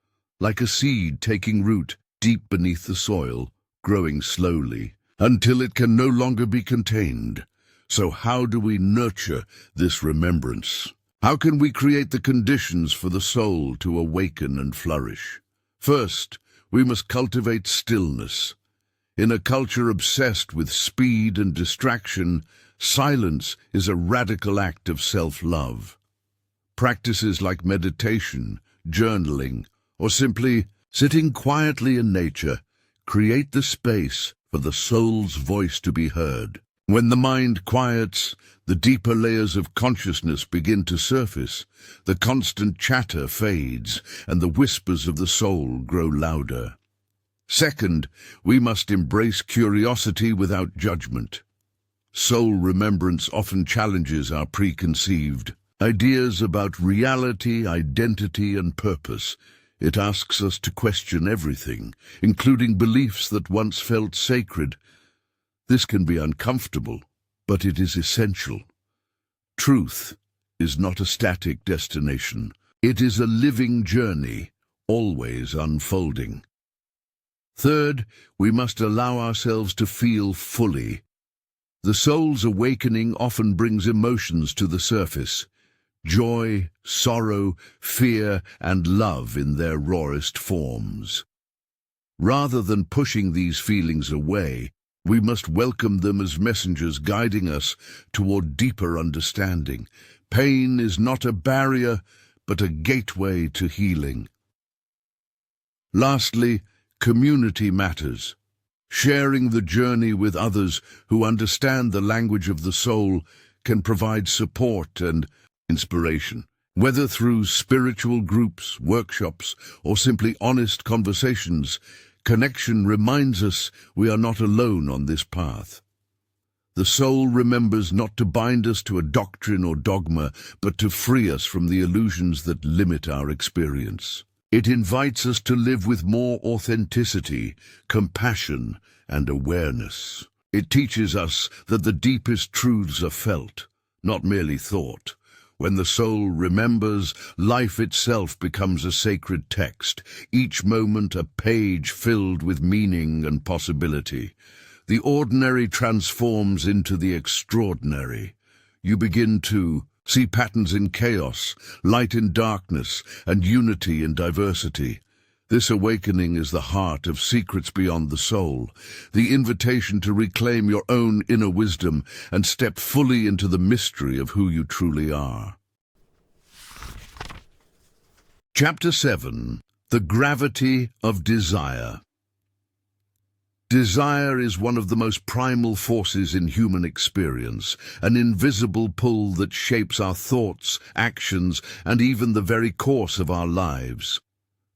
Speaker 1: like a seed taking root deep beneath the soil, growing slowly, until it can no longer be contained. So how do we nurture this remembrance? How can we create the conditions for the soul to awaken and flourish? First, we must cultivate stillness. In a culture obsessed with speed and distraction, silence is a radical act of self-love. Practices like meditation, journaling, or simply sitting quietly in nature create the space for the soul's voice to be heard. When the mind quiets, the deeper layers of consciousness begin to surface, the constant chatter fades, and the whispers of the soul grow louder. Second, we must embrace curiosity without judgment. Soul remembrance often challenges our preconceived ideas about reality, identity, and purpose. It asks us to question everything, including beliefs that once felt sacred. This can be uncomfortable, but it is essential. Truth is not a static destination. It is a living journey, always unfolding. Third, we must allow ourselves to feel fully. The soul's awakening often brings emotions to the surface: joy, sorrow, fear, and love in their rawest forms. Rather than pushing these feelings away, we must welcome them as messengers guiding us toward deeper understanding. Pain is not a barrier, but a gateway to healing. Lastly, community matters. Sharing the journey with others who understand the language of the soul can provide support and inspiration. Whether through spiritual groups, workshops, or simply honest conversations, connection reminds us we are not alone on this path. The soul remembers not to bind us to a doctrine or dogma, but to free us from the illusions that limit our experience. It invites us to live with more authenticity, compassion, and awareness. It teaches us that the deepest truths are felt, not merely thought. When the soul remembers, life itself becomes a sacred text, each moment a page filled with meaning and possibility. The ordinary transforms into the extraordinary. You begin to see patterns in chaos, light in darkness, and unity in diversity. This awakening is the heart of Secrets Beyond the Soul, the invitation to reclaim your own inner wisdom and step fully into the mystery of who you truly are. Chapter 7. The Gravity of Desire. Desire is one of the most primal forces in human experience, an invisible pull that shapes our thoughts, actions, and even the very course of our lives.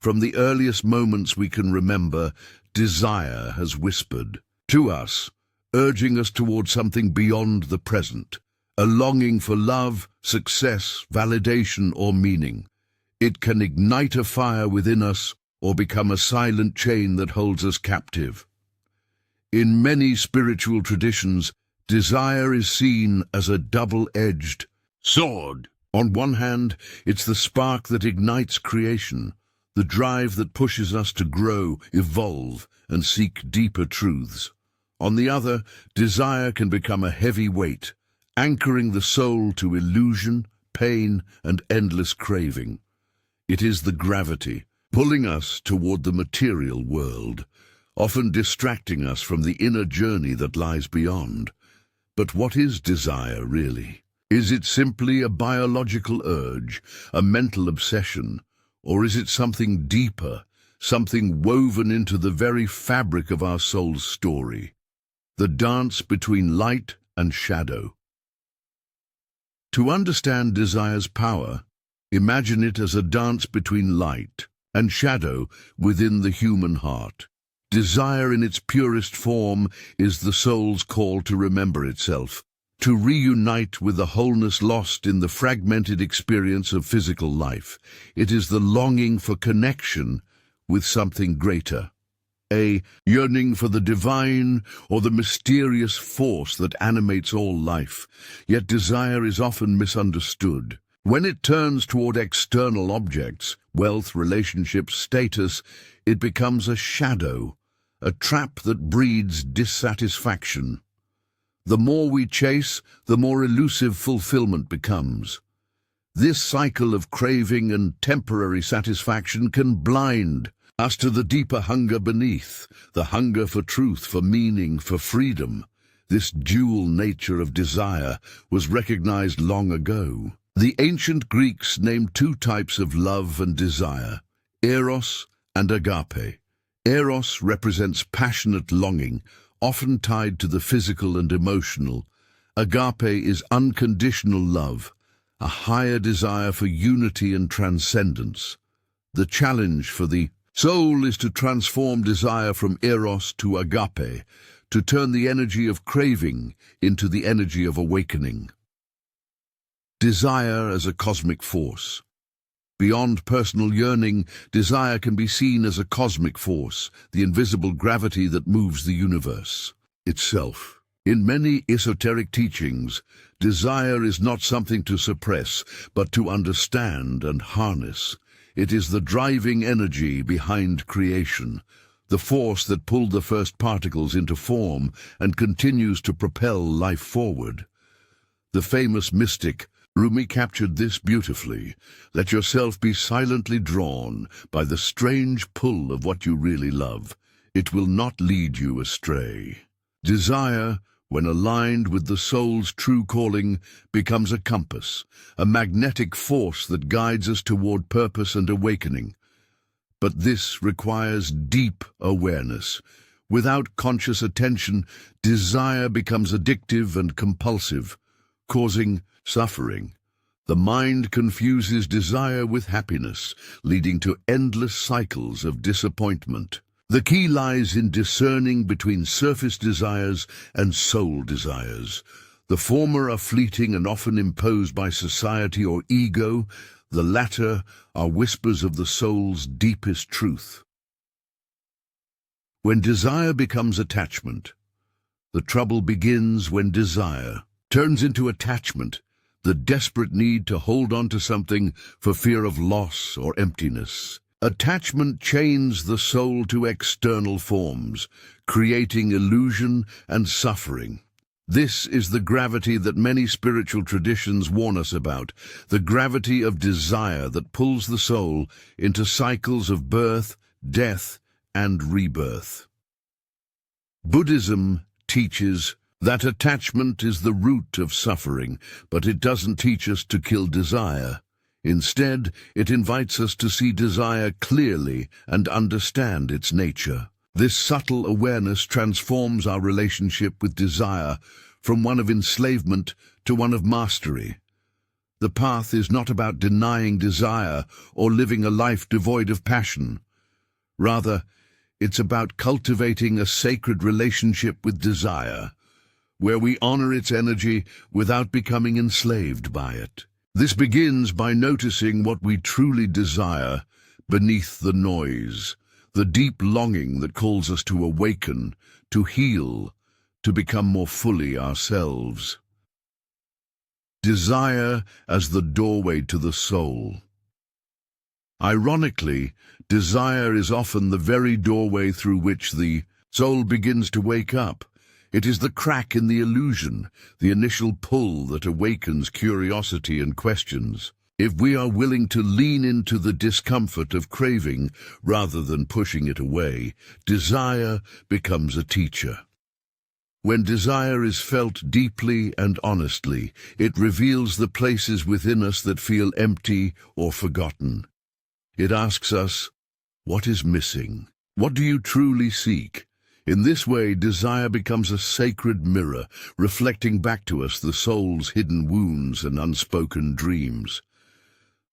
Speaker 1: From the earliest moments we can remember, desire has whispered to us, urging us towards something beyond the present, a longing for love, success, validation, or meaning. It can ignite a fire within us or become a silent chain that holds us captive. In many spiritual traditions, desire is seen as a double-edged sword. On one hand, it's the spark that ignites creation, the drive that pushes us to grow, evolve, and seek deeper truths. On the other, desire can become a heavy weight, anchoring the soul to illusion, pain, and endless craving. It is the gravity, pulling us toward the material world, often distracting us from the inner journey that lies beyond. But what is desire, really? Is it simply a biological urge, a mental obsession, or is it something deeper, something woven into the very fabric of our soul's story? The dance between light and shadow. To understand desire's power, imagine it as a dance between light and shadow within the human heart. Desire in its purest form is the soul's call to remember itself, to reunite with the wholeness lost in the fragmented experience of physical life. It is the longing for connection with something greater, a yearning for the divine or the mysterious force that animates all life. Yet desire is often misunderstood. When it turns toward external objects, wealth, relationships, status, it becomes a shadow, a trap that breeds dissatisfaction. The more we chase, the more elusive fulfillment becomes. This cycle of craving and temporary satisfaction can blind us to the deeper hunger beneath, the hunger for truth, for meaning, for freedom. This dual nature of desire was recognized long ago. The ancient Greeks named two types of love and desire, eros and agape. Eros represents passionate longing, often tied to the physical and emotional. Agape is unconditional love, a higher desire for unity and transcendence. The challenge for the soul is to transform desire from eros to agape, to turn the energy of craving into the energy of awakening. Desire as a cosmic force. Beyond personal yearning, desire can be seen as a cosmic force, the invisible gravity that moves the universe itself. In many esoteric teachings, desire is not something to suppress, but to understand and harness. It is the driving energy behind creation, the force that pulled the first particles into form and continues to propel life forward. The famous mystic Rumi captured this beautifully. Let yourself be silently drawn by the strange pull of what you really love. It will not lead you astray. Desire, when aligned with the soul's true calling, becomes a compass, a magnetic force that guides us toward purpose and awakening. But this requires deep awareness. Without conscious attention, desire becomes addictive and compulsive, causing suffering. The mind confuses desire with happiness, leading to endless cycles of disappointment. The key lies in discerning between surface desires and soul desires. The former are fleeting and often imposed by society or ego. The latter are whispers of the soul's deepest truth. When desire becomes attachment, the trouble begins when desire turns into attachment, the desperate need to hold on to something for fear of loss or emptiness. Attachment chains the soul to external forms, creating illusion and suffering. This is the gravity that many spiritual traditions warn us about, the gravity of desire that pulls the soul into cycles of birth, death, and rebirth. Buddhism teaches that attachment is the root of suffering, but it doesn't teach us to kill desire. Instead, it invites us to see desire clearly and understand its nature. This subtle awareness transforms our relationship with desire from one of enslavement to one of mastery. The path is not about denying desire or living a life devoid of passion. Rather, it's about cultivating a sacred relationship with desire, where we honor its energy without becoming enslaved by it. This begins by noticing what we truly desire beneath the noise, the deep longing that calls us to awaken, to heal, to become more fully ourselves. Desire as the doorway to the soul. Ironically, desire is often the very doorway through which the soul begins to wake up. It is the crack in the illusion, the initial pull that awakens curiosity and questions. If we are willing to lean into the discomfort of craving rather than pushing it away, desire becomes a teacher. When desire is felt deeply and honestly, it reveals the places within us that feel empty or forgotten. It asks us, what is missing? What do you truly seek? In this way, desire becomes a sacred mirror, reflecting back to us the soul's hidden wounds and unspoken dreams.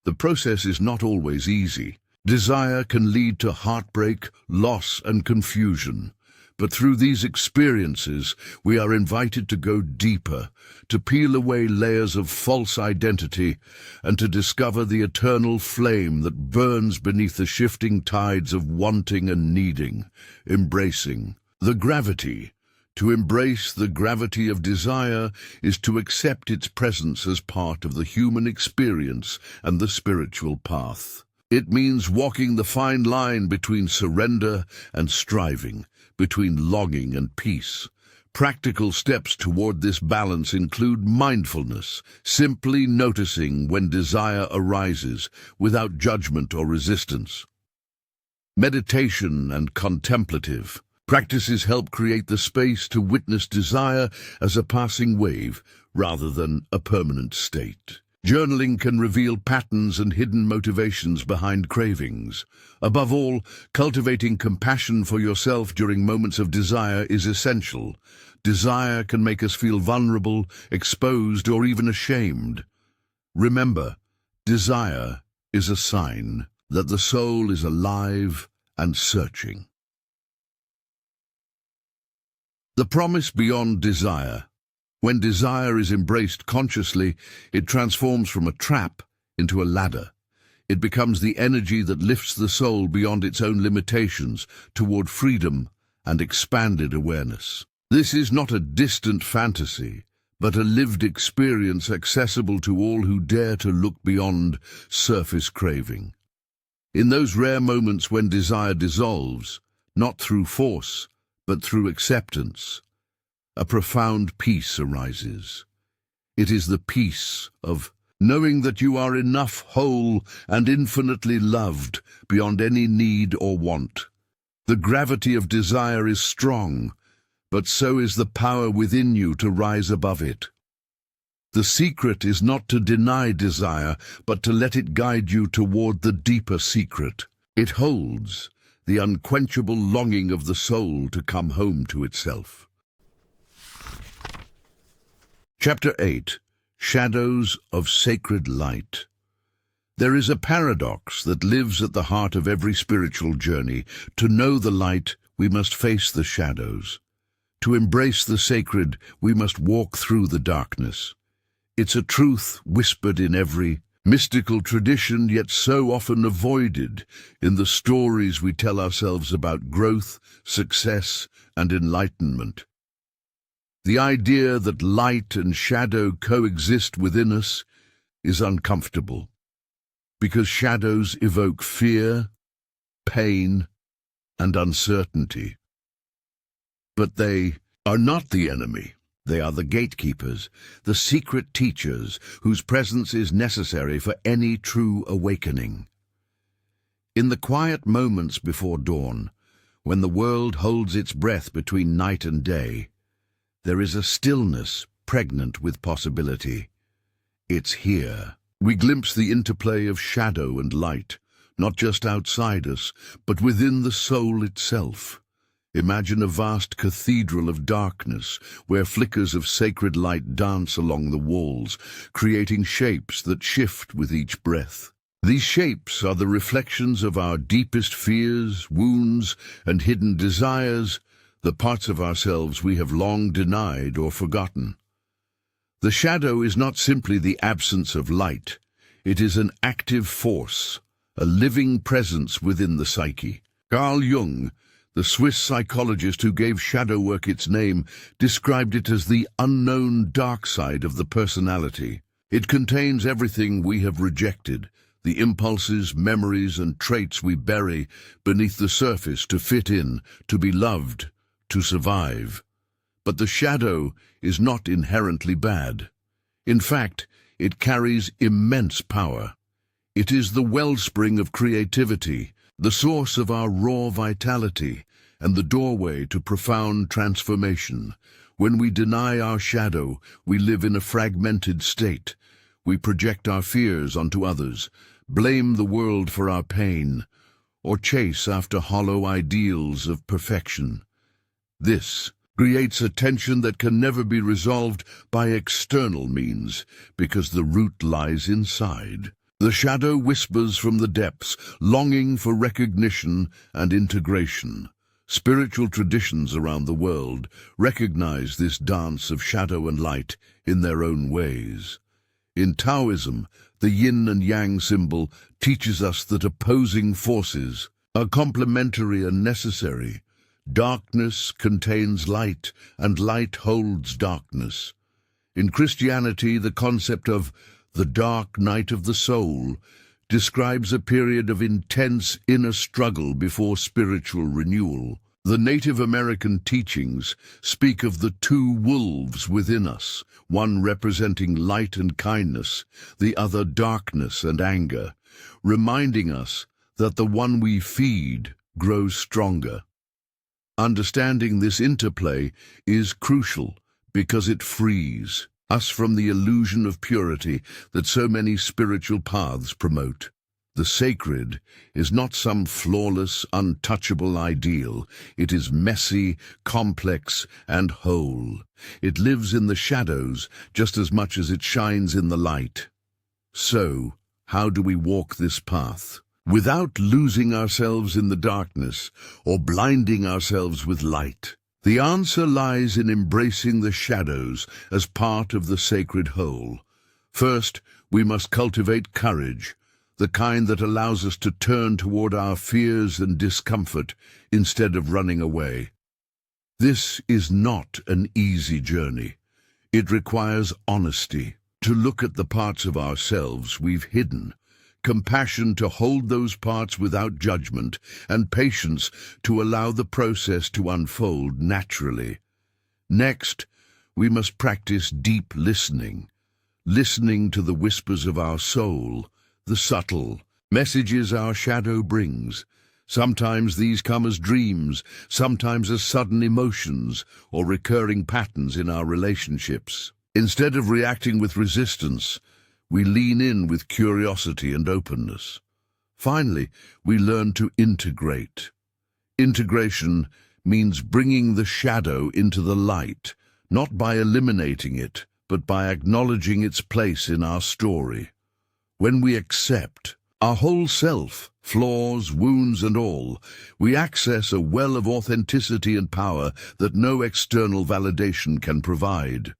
Speaker 1: The process is not always easy. Desire can lead to heartbreak, loss, and confusion. But through these experiences, we are invited to go deeper, to peel away layers of false identity, and to discover the eternal flame that burns beneath the shifting tides of wanting and needing, embracing the gravity. To embrace the gravity of desire is to accept its presence as part of the human experience and the spiritual path. It means walking the fine line between surrender and striving, between longing and peace. Practical steps toward this balance include mindfulness, simply noticing when desire arises without judgment or resistance. Meditation and contemplative practices help create the space to witness desire as a passing wave rather than a permanent state. Journaling can reveal patterns and hidden motivations behind cravings. Above all, cultivating compassion for yourself during moments of desire is essential. Desire can make us feel vulnerable, exposed, or even ashamed. Remember, desire is a sign that the soul is alive and searching. The promise beyond desire. When desire is embraced consciously, it transforms from a trap into a ladder. It becomes the energy that lifts the soul beyond its own limitations toward freedom and expanded awareness. This is not a distant fantasy, but a lived experience accessible to all who dare to look beyond surface craving. In those rare moments when desire dissolves, not through force, but through acceptance, a profound peace arises. It is the peace of knowing that you are enough, whole, and infinitely loved beyond any need or want. The gravity of desire is strong, but so is the power within you to rise above it. The secret is not to deny desire, but to let it guide you toward the deeper secret. It holds the unquenchable longing of the soul to come home to itself. Chapter 8. Shadows of Sacred Light. There is a paradox that lives at the heart of every spiritual journey. To know the light, we must face the shadows. To embrace the sacred, we must walk through the darkness. It's a truth whispered in every mystical tradition, yet so often avoided in the stories we tell ourselves about growth, success, and enlightenment. The idea that light and shadow coexist within us is uncomfortable, because shadows evoke fear, pain, and uncertainty. But they are not the enemy. They are the gatekeepers, the secret teachers whose presence is necessary for any true awakening. In the quiet moments before dawn, when the world holds its breath between night and day, there is a stillness pregnant with possibility. It's here. We glimpse the interplay of shadow and light, not just outside us, but within the soul itself. Imagine a vast cathedral of darkness, where flickers of sacred light dance along the walls, creating shapes that shift with each breath. These shapes are the reflections of our deepest fears, wounds, and hidden desires, the parts of ourselves we have long denied or forgotten. The shadow is not simply the absence of light. It is an active force, a living presence within the psyche. Carl Jung, the Swiss psychologist who gave shadow work its name, described it as the unknown dark side of the personality. It contains everything we have rejected, the impulses, memories, and traits we bury beneath the surface to fit in, to be loved, to survive. But the shadow is not inherently bad. In fact, it carries immense power. It is the wellspring of creativity, the source of our raw vitality, and the doorway to profound transformation. When we deny our shadow, we live in a fragmented state. We project our fears onto others, blame the world for our pain, or chase after hollow ideals of perfection. This creates a tension that can never be resolved by external means, because the root lies inside. The shadow whispers from the depths, longing for recognition and integration. Spiritual traditions around the world recognize this dance of shadow and light in their own ways. In Taoism, the yin and yang symbol teaches us that opposing forces are complementary and necessary. Darkness contains light, and light holds darkness. In Christianity, the concept of the dark night of the soul describes a period of intense inner struggle before spiritual renewal. The Native American teachings speak of the two wolves within us, one representing light and kindness, the other darkness and anger, reminding us that the one we feed grows stronger. Understanding this interplay is crucial because it frees us from the illusion of purity that so many spiritual paths promote. The sacred is not some flawless, untouchable ideal. It is messy, complex, and whole. It lives in the shadows just as much as it shines in the light. So, how do we walk this path without losing ourselves in the darkness or blinding ourselves with light? The answer lies in embracing the shadows as part of the sacred whole. First, we must cultivate courage, the kind that allows us to turn toward our fears and discomfort instead of running away. This is not an easy journey. It requires honesty, to look at the parts of ourselves we've hidden, compassion to hold those parts without judgment, and patience to allow the process to unfold naturally. Next, we must practice deep listening to the whispers of our soul, the subtle messages our shadow brings. Sometimes these come as dreams, sometimes as sudden emotions or recurring patterns in our relationships. Instead of reacting with resistance, we lean in with curiosity and openness. Finally, we learn to integrate. Integration means bringing the shadow into the light, not by eliminating it, but by acknowledging its place in our story. When we accept our whole self, flaws, wounds, and all, we access a well of authenticity and power that no external validation can provide.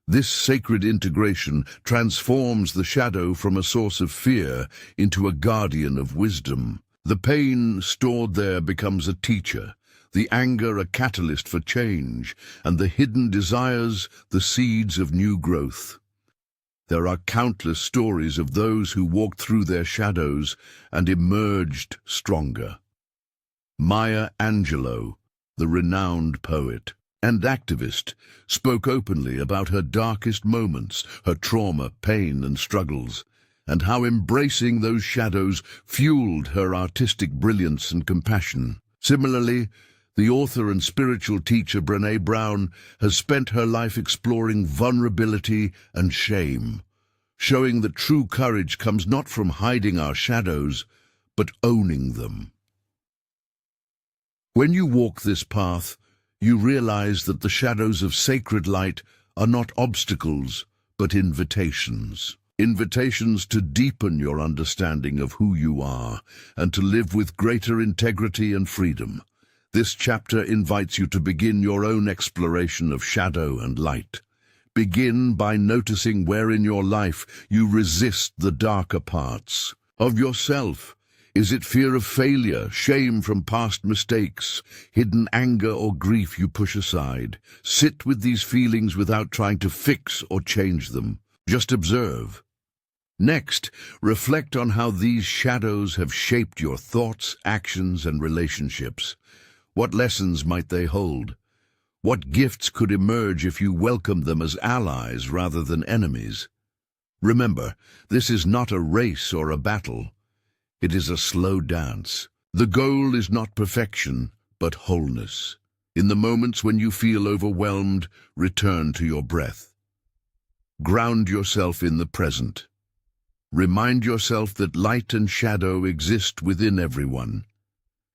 Speaker 1: This sacred integration transforms the shadow from a source of fear into a guardian of wisdom. The pain stored there becomes a teacher, the anger a catalyst for change, and the hidden desires the seeds of new growth. There are countless stories of those who walked through their shadows and emerged stronger. Maya Angelou, the renowned poet and activist, spoke openly about her darkest moments, her trauma, pain, and struggles. and how embracing those shadows fueled her artistic brilliance and compassion. Similarly, the author and spiritual teacher Brené Brown has spent her life exploring vulnerability and shame, showing that true courage comes not from hiding our shadows, but owning them. When you walk this path, you realize that the shadows of sacred light are not obstacles, but invitations. Invitations to deepen your understanding of who you are and to live with greater integrity and freedom. This chapter invites you to begin your own exploration of shadow and light. Begin by noticing where in your life you resist the darker parts of yourself. Is it fear of failure, shame from past mistakes, hidden anger or grief you push aside? Sit with these feelings without trying to fix or change them. Just observe. Next, reflect on how these shadows have shaped your thoughts, actions, and relationships. What lessons might they hold? What gifts could emerge if you welcomed them as allies rather than enemies? Remember, this is not a race or a battle. It is a slow dance. The goal is not perfection, but wholeness. In the moments when you feel overwhelmed, return to your breath. Ground yourself in the present. Remind yourself that light and shadow exist within everyone.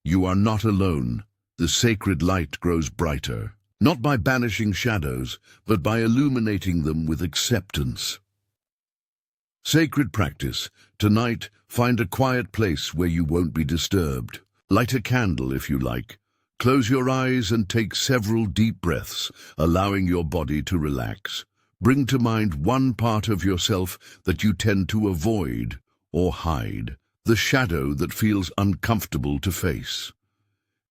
Speaker 1: You are not alone. The sacred light grows brighter, not by banishing shadows, but by illuminating them with acceptance. Sacred practice. Tonight, find a quiet place where you won't be disturbed. Light a candle if you like. Close your eyes and take several deep breaths, allowing your body to relax. Bring to mind one part of yourself that you tend to avoid or hide, the shadow that feels uncomfortable to face.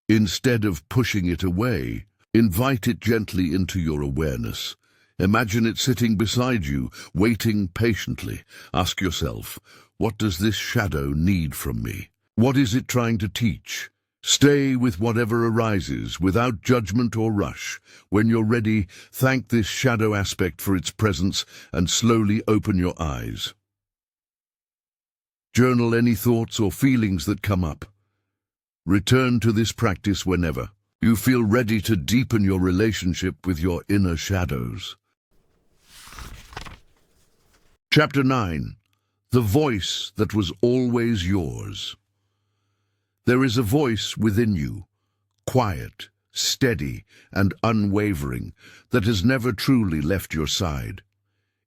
Speaker 1: Instead of pushing it away, invite it gently into your awareness. Imagine it sitting beside you, waiting patiently. Ask yourself, what does this shadow need from me? What is it trying to teach? Stay with whatever arises, without judgment or rush. When you're ready, thank this shadow aspect for its presence and slowly open your eyes. Journal any thoughts or feelings that come up. Return to this practice whenever you feel ready to deepen your relationship with your inner shadows. Chapter 9. The Voice That Was Always Yours. There is a voice within you, quiet, steady, and unwavering, that has never truly left your side.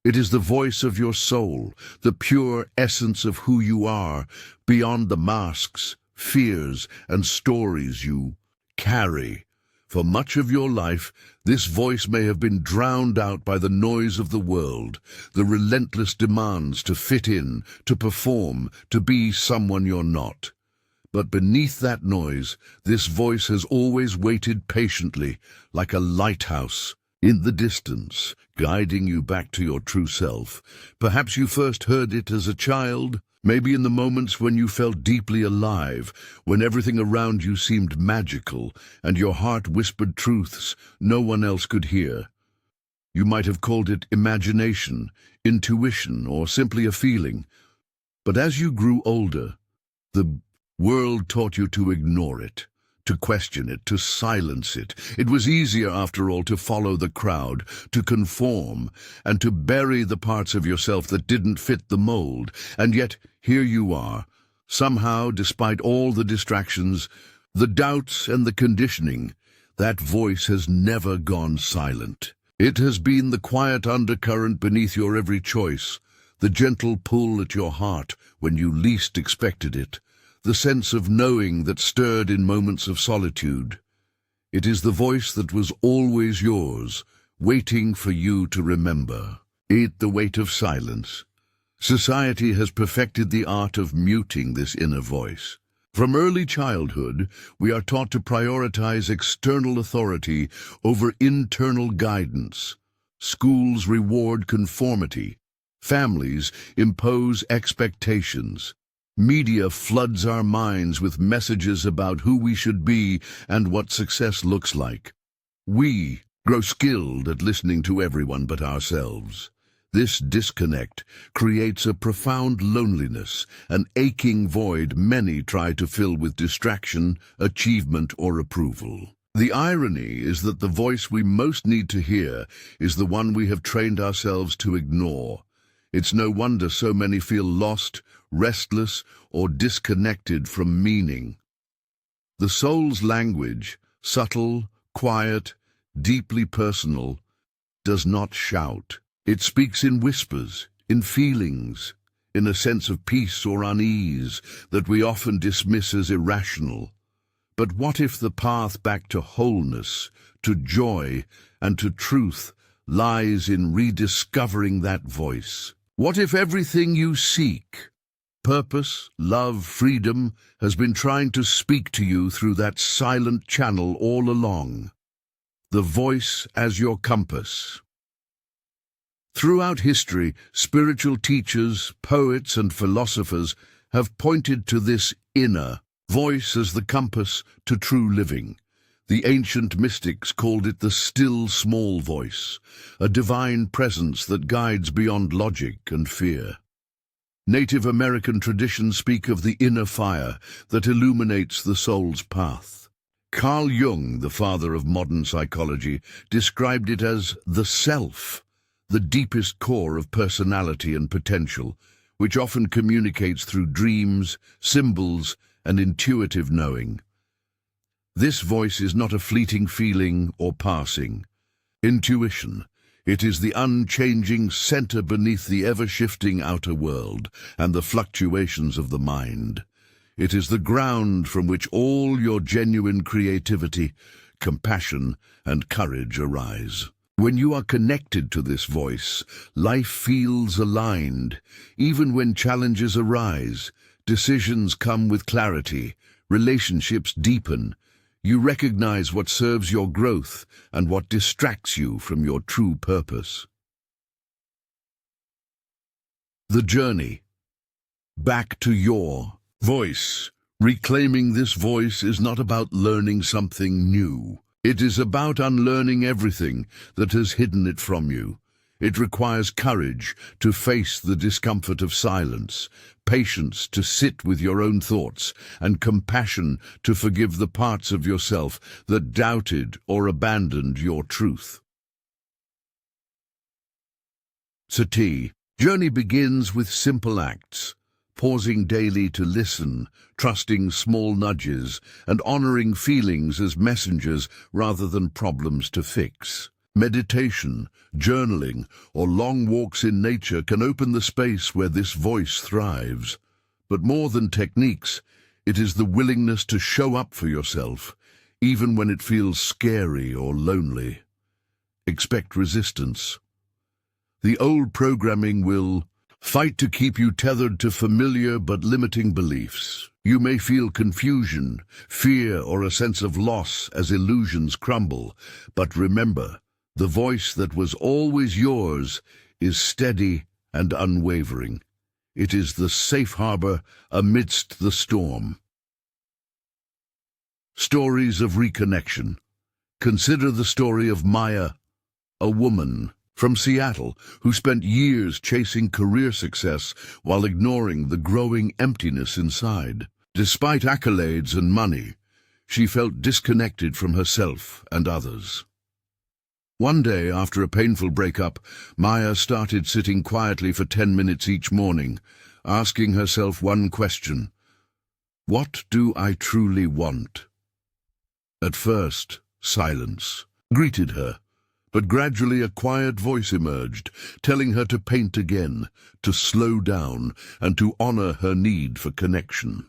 Speaker 1: It is the voice of your soul, the pure essence of who you are, beyond the masks, fears, and stories you carry. For much of your life, this voice may have been drowned out by the noise of the world, the relentless demands to fit in, to perform, to be someone you're not. But beneath that noise, this voice has always waited patiently, like a lighthouse, in the distance, guiding you back to your true self. Perhaps you first heard it as a child, maybe in the moments when you felt deeply alive, when everything around you seemed magical, and your heart whispered truths no one else could hear. You might have called it imagination, intuition, or simply a feeling. But as you grew older, the world taught you to ignore it, to question it, to silence it. It was easier, after all, to follow the crowd, to conform, and to bury the parts of yourself that didn't fit the mold. And yet, here you are. Somehow, despite all the distractions, the doubts and the conditioning, that voice has never gone silent. It has been the quiet undercurrent beneath your every choice, the gentle pull at your heart when you least expected it, the sense of knowing that stirred in moments of solitude. It is the voice that was always yours, waiting for you to remember. Eat the weight of silence. Society has perfected the art of muting this inner voice. From early childhood, we are taught to prioritize external authority over internal guidance. Schools reward conformity. Families impose expectations. Media floods our minds with messages about who we should be and what success looks like. We grow skilled at listening to everyone but ourselves. This disconnect creates a profound loneliness, an aching void many try to fill with distraction, achievement, or approval. The irony is that the voice we most need to hear is the one we have trained ourselves to ignore. It's no wonder so many feel lost, restless, or disconnected from meaning. The soul's language, subtle, quiet, deeply personal, does not shout. It speaks in whispers, in feelings, in a sense of peace or unease that we often dismiss as irrational. But what if the path back to wholeness, to joy, and to truth lies in rediscovering that voice? What if everything you seek, purpose, love, freedom, has been trying to speak to you through that silent channel all along? The voice as your compass. Throughout history, spiritual teachers, poets, and philosophers have pointed to this inner voice as the compass to true living. The ancient mystics called it the still small voice, a divine presence that guides beyond logic and fear. Native American traditions speak of the inner fire that illuminates the soul's path. Carl Jung, the father of modern psychology, described it as the self, the deepest core of personality and potential, which often communicates through dreams, symbols, and intuitive knowing. This voice is not a fleeting feeling or passing intuition. It is the unchanging center beneath the ever-shifting outer world and the fluctuations of the mind. It is the ground from which all your genuine creativity, compassion, and courage arise. When you are connected to this voice, life feels aligned. Even when challenges arise, decisions come with clarity, relationships deepen. You recognize what serves your growth and what distracts you from your true purpose. The journey back to your voice. Reclaiming this voice is not about learning something new. It is about unlearning everything that has hidden it from you. It requires courage to face the discomfort of silence, patience to sit with your own thoughts, and compassion to forgive the parts of yourself that doubted or abandoned your truth. Sati. Journey begins with simple acts. Pausing daily to listen, trusting small nudges, and honoring feelings as messengers rather than problems to fix. Meditation, journaling, or long walks in nature can open the space where this voice thrives. But more than techniques, it is the willingness to show up for yourself, even when it feels scary or lonely. Expect resistance. The old programming will fight to keep you tethered to familiar but limiting beliefs. You may feel confusion, fear, or a sense of loss as illusions crumble, but remember, the voice that was always yours is steady and unwavering. It is the safe harbor amidst the storm. Stories of reconnection. Consider the story of Maya, a woman from Seattle who spent years chasing career success while ignoring the growing emptiness inside. Despite accolades and money, she felt disconnected from herself and others. One day, after a painful breakup, Maya started sitting quietly for 10 minutes each morning, asking herself one question: what do I truly want? At first, silence greeted her, but gradually a quiet voice emerged, telling her to paint again, to slow down, and to honor her need for connection.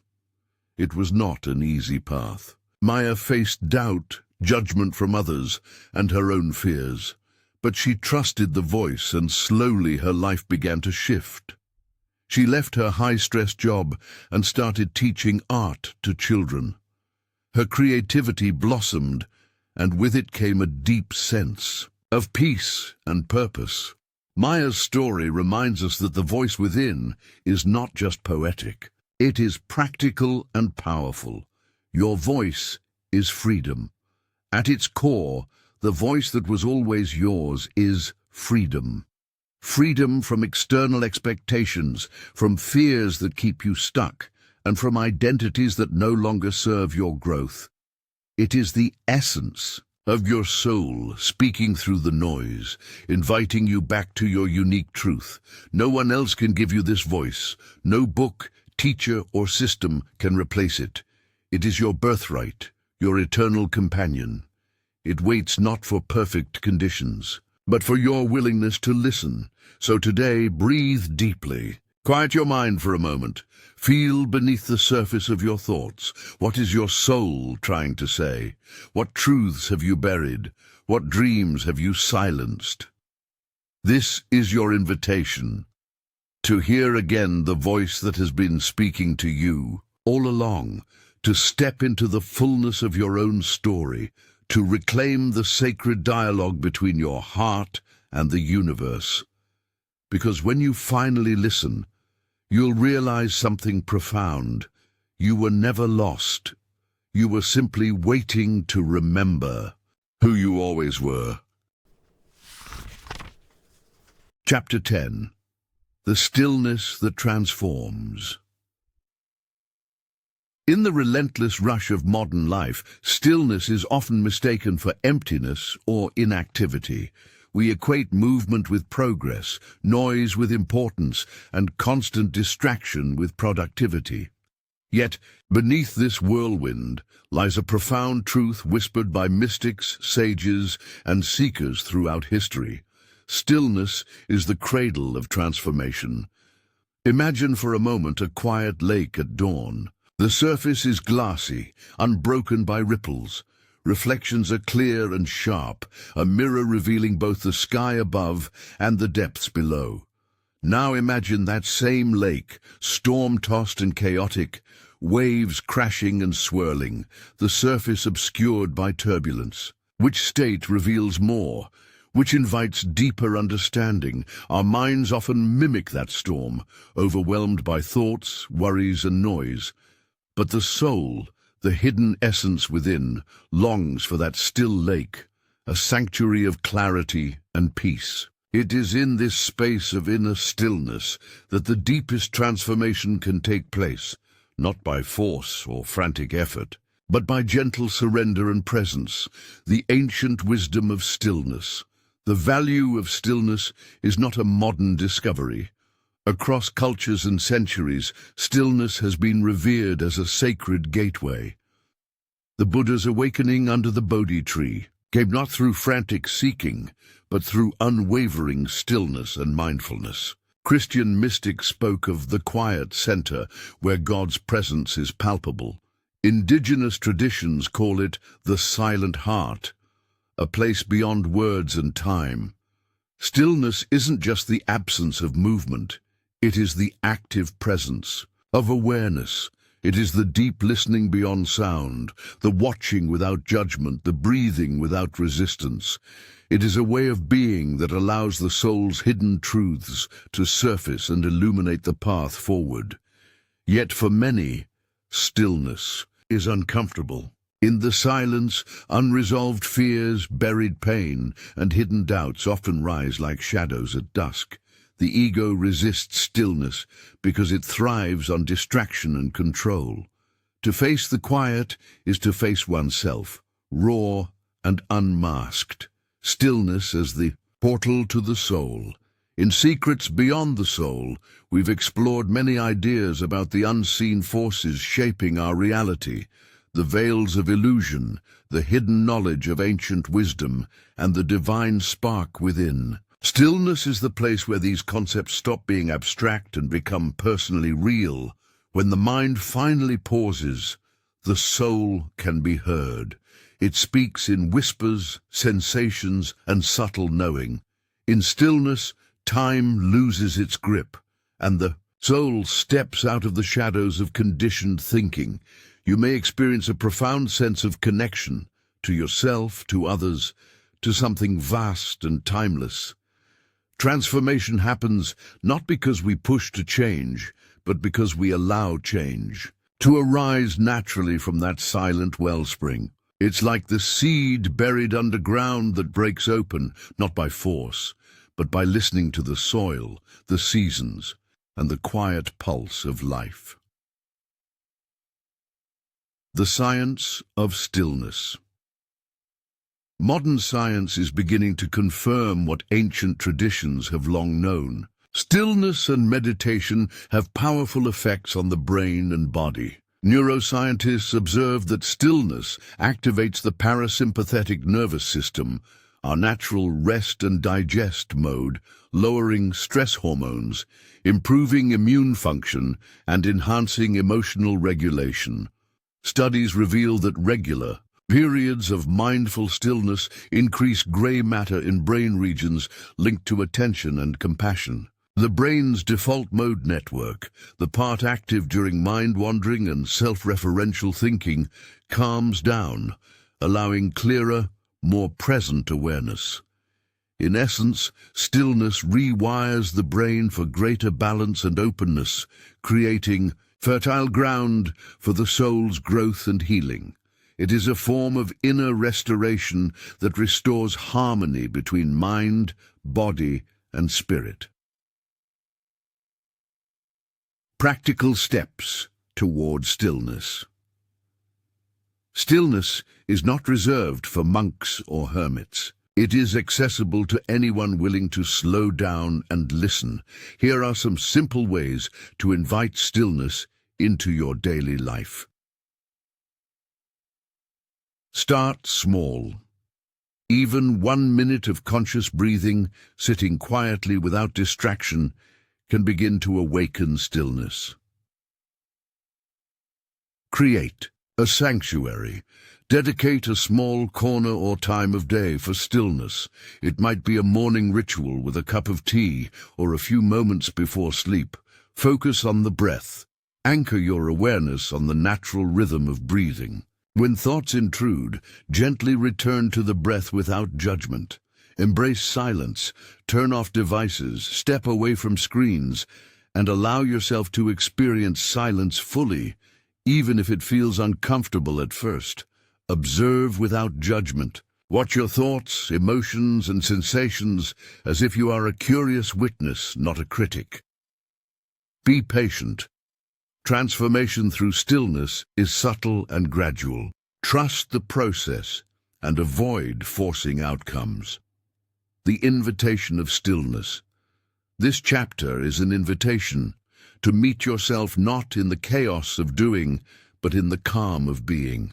Speaker 1: It was not an easy path. Maya faced doubt, judgment from others, and her own fears. But she trusted the voice, and slowly her life began to shift. She left her high-stress job and started teaching art to children. Her creativity blossomed, and with it came a deep sense of peace and purpose. Maya's story reminds us that the voice within is not just poetic. It is practical and powerful. Your voice is freedom. At its core, the voice that was always yours is freedom. freedom from external expectations, from fears that keep you stuck, and from identities that no longer serve your growth. It is the essence of your soul speaking through the noise, inviting you back to your unique truth. No one else can give you this voice. No book, teacher, or system can replace it. It is your birthright, your eternal companion. It waits not for perfect conditions, but for your willingness to listen. So today, breathe deeply. Quiet your mind for a moment. Feel beneath the surface of your thoughts. What is your soul trying to say? What truths have you buried? What dreams have you silenced? This is your invitation to hear again the voice that has been speaking to you all along, to step into the fullness of your own story, to reclaim the sacred dialogue between your heart and the universe. Because when you finally listen, you'll realize something profound. You were never lost. You were simply waiting to remember who you always were. Chapter 10. The Stillness That Transforms. In the relentless rush of modern life, stillness is often mistaken for emptiness or inactivity. We equate movement with progress, noise with importance, and constant distraction with productivity. Yet, beneath this whirlwind lies a profound truth whispered by mystics, sages, and seekers throughout history. Stillness is the cradle of transformation. Imagine for a moment a quiet lake at dawn. The surface is glassy, unbroken by ripples. Reflections are clear and sharp, a mirror revealing both the sky above and the depths below. Now imagine that same lake, storm-tossed and chaotic, waves crashing and swirling, the surface obscured by turbulence. Which state reveals more? Which invites deeper understanding? Our minds often mimic that storm, overwhelmed by thoughts, worries, and noise. But the soul, the hidden essence within, longs for that still lake, a sanctuary of clarity and peace. It is in this space of inner stillness that the deepest transformation can take place, not by force or frantic effort, but by gentle surrender and presence, the ancient wisdom of stillness. The value of stillness is not a modern discovery. Across cultures and centuries, stillness has been revered as a sacred gateway. The Buddha's awakening under the Bodhi tree came not through frantic seeking, but through unwavering stillness and mindfulness. Christian mystics spoke of the quiet center where God's presence is palpable. Indigenous traditions call it the silent heart, a place beyond words and time. Stillness isn't just the absence of movement. It is the active presence of awareness. It is the deep listening beyond sound, the watching without judgment, the breathing without resistance. It is a way of being that allows the soul's hidden truths to surface and illuminate the path forward. Yet for many, stillness is uncomfortable. In the silence, unresolved fears, buried pain, and hidden doubts often rise like shadows at dusk. The ego resists stillness because it thrives on distraction and control. To face the quiet is to face oneself, raw and unmasked. Stillness as the portal to the soul. In Secrets Beyond the Soul, we've explored many ideas about the unseen forces shaping our reality, the veils of illusion, the hidden knowledge of ancient wisdom, and the divine spark within. Stillness is the place where these concepts stop being abstract and become personally real. When the mind finally pauses, the soul can be heard. It speaks in whispers, sensations, and subtle knowing. In stillness, time loses its grip, and the soul steps out of the shadows of conditioned thinking. You may experience a profound sense of connection to yourself, to others, to something vast and timeless. Transformation happens not because we push to change, but because we allow change to arise naturally from that silent wellspring. It's like the seed buried underground that breaks open, not by force, but by listening to the soil, the seasons, and the quiet pulse of life. The science of stillness. Modern science is beginning to confirm what ancient traditions have long known. Stillness and meditation have powerful effects on the brain and body. Neuroscientists observe that stillness activates the parasympathetic nervous system, our natural rest and digest mode, lowering stress hormones, improving immune function, and enhancing emotional regulation. Studies reveal that regular periods of mindful stillness increase gray matter in brain regions linked to attention and compassion. The brain's default mode network, the part active during mind-wandering and self-referential thinking, calms down, allowing clearer, more present awareness. In essence, stillness rewires the brain for greater balance and openness, creating fertile ground for the soul's growth and healing. It is a form of inner restoration that restores harmony between mind, body, and spirit. Practical steps toward stillness. Stillness is not reserved for monks or hermits. It is accessible to anyone willing to slow down and listen. Here are some simple ways to invite stillness into your daily life. Start small. Even 1 minute of conscious breathing, sitting quietly without distraction, can begin to awaken stillness. Create a sanctuary. Dedicate a small corner or time of day for stillness. It might be a morning ritual with a cup of tea or a few moments before sleep. Focus on the breath. Anchor your awareness on the natural rhythm of breathing. When thoughts intrude, gently return to the breath without judgment. Embrace silence, turn off devices, step away from screens, and allow yourself to experience silence fully, even if it feels uncomfortable at first. Observe without judgment. Watch your thoughts, emotions, and sensations as if you are a curious witness, not a critic. Be patient. Transformation through stillness is subtle and gradual. Trust the process and avoid forcing outcomes. The invitation of stillness. This chapter is an invitation to meet yourself not in the chaos of doing, but in the calm of being.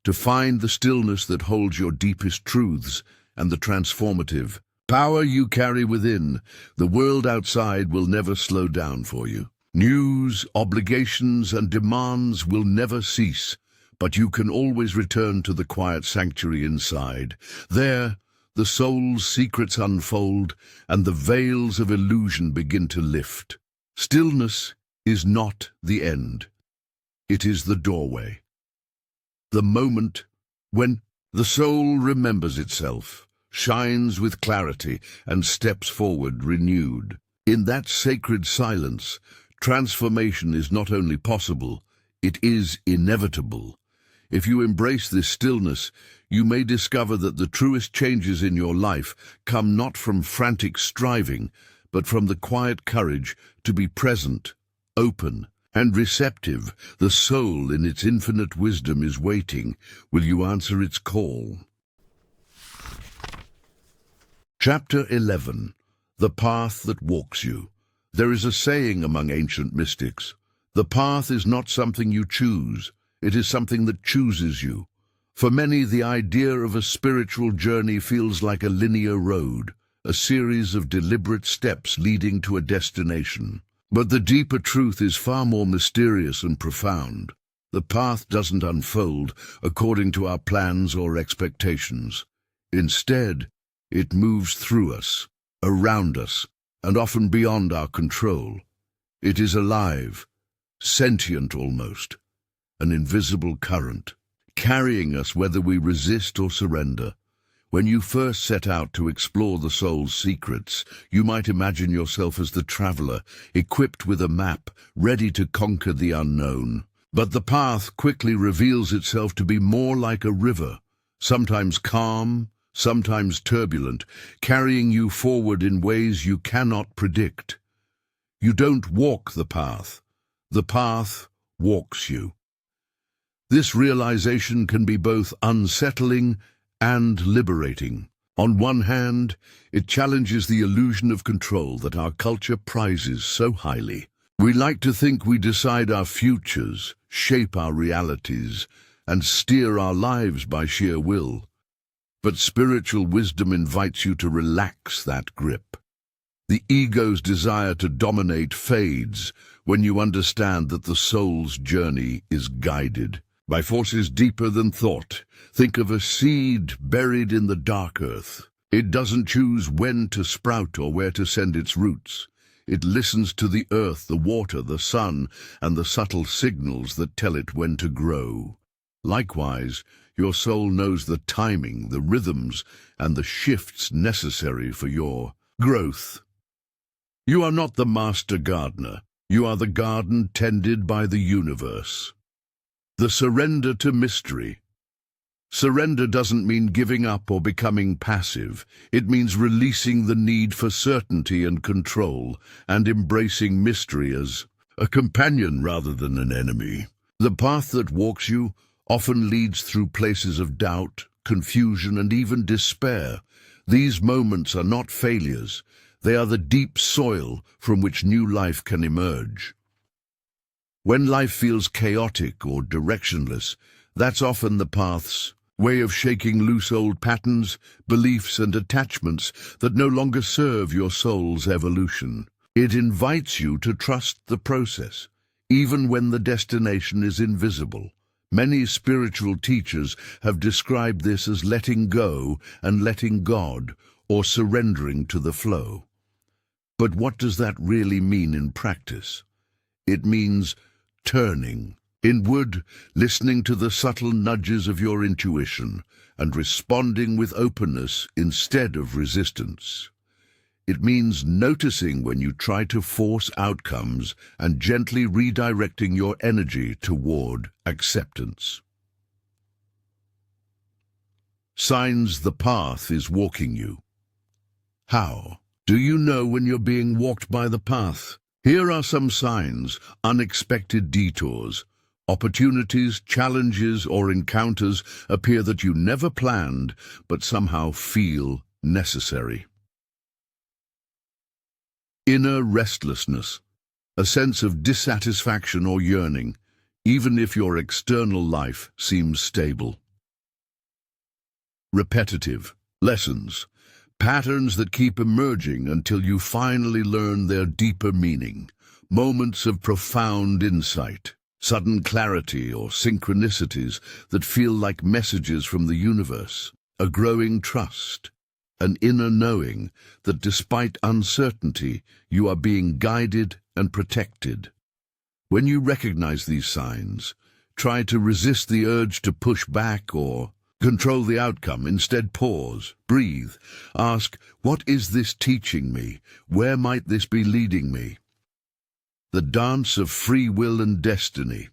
Speaker 1: To find the stillness that holds your deepest truths and the transformative power you carry within. The world outside will never slow down for you. News, obligations, and demands will never cease, but you can always return to the quiet sanctuary inside. There, the soul's secrets unfold, and the veils of illusion begin to lift. Stillness is not the end. It is the doorway. The moment when the soul remembers itself, shines with clarity, and steps forward renewed. In that sacred silence, transformation is not only possible, it is inevitable. If you embrace this stillness, you may discover that the truest changes in your life come not from frantic striving, but from the quiet courage to be present, open, and receptive. The soul in its infinite wisdom is waiting. Will you answer its call? Chapter 11. The Path That Walks You. There is a saying among ancient mystics: the path is not something you choose, it is something that chooses you. For many, the idea of a spiritual journey feels like a linear road, a series of deliberate steps leading to a destination. But the deeper truth is far more mysterious and profound. The path doesn't unfold according to our plans or expectations. Instead, it moves through us, around us, and often beyond our control. It is alive, sentient almost, an invisible current, carrying us whether we resist or surrender. When you first set out to explore the soul's secrets, you might imagine yourself as the traveler, equipped with a map, ready to conquer the unknown. But the path quickly reveals itself to be more like a river, sometimes calm, sometimes turbulent, carrying you forward in ways you cannot predict. You don't walk the path walks you. This realization can be both unsettling and liberating. On one hand, it challenges the illusion of control that our culture prizes so highly. We like to think we decide our futures, shape our realities, and steer our lives by sheer will. But spiritual wisdom invites you to relax that grip. The ego's desire to dominate fades when you understand that the soul's journey is guided by forces deeper than thought. Think of a seed buried in the dark earth. It doesn't choose when to sprout or where to send its roots. It listens to the earth, the water, the sun, and the subtle signals that tell it when to grow. Likewise, your soul knows the timing, the rhythms, and the shifts necessary for your growth. You are not the master gardener. You are the garden tended by the universe. The surrender to mystery. Surrender doesn't mean giving up or becoming passive. It means releasing the need for certainty and control and embracing mystery as a companion rather than an enemy. The path that walks you often leads through places of doubt, confusion, and even despair. These moments are not failures. They are the deep soil from which new life can emerge. When life feels chaotic or directionless, that's often the path's way of shaking loose old patterns, beliefs, and attachments that no longer serve your soul's evolution. It invites you to trust the process, even when the destination is invisible. Many spiritual teachers have described this as letting go and letting God, or surrendering to the flow. But what does that really mean in practice? It means turning inward, listening to the subtle nudges of your intuition, and responding with openness instead of resistance. It means noticing when you try to force outcomes and gently redirecting your energy toward acceptance. Signs the path is walking you. How do you know when you're being walked by the path? Here are some signs: unexpected detours. Opportunities, challenges, or encounters appear that you never planned, but somehow feel necessary. Inner restlessness, a sense of dissatisfaction or yearning, even if your external life seems stable. Repetitive lessons, patterns that keep emerging until you finally learn their deeper meaning. Moments of profound insight, sudden clarity or synchronicities that feel like messages from the universe. A growing trust, an inner knowing that despite uncertainty, you are being guided and protected. When you recognize these signs, try to resist the urge to push back or control the outcome. Instead, pause, breathe, ask, what is this teaching me? Where might this be leading me? The dance of free will and destiny.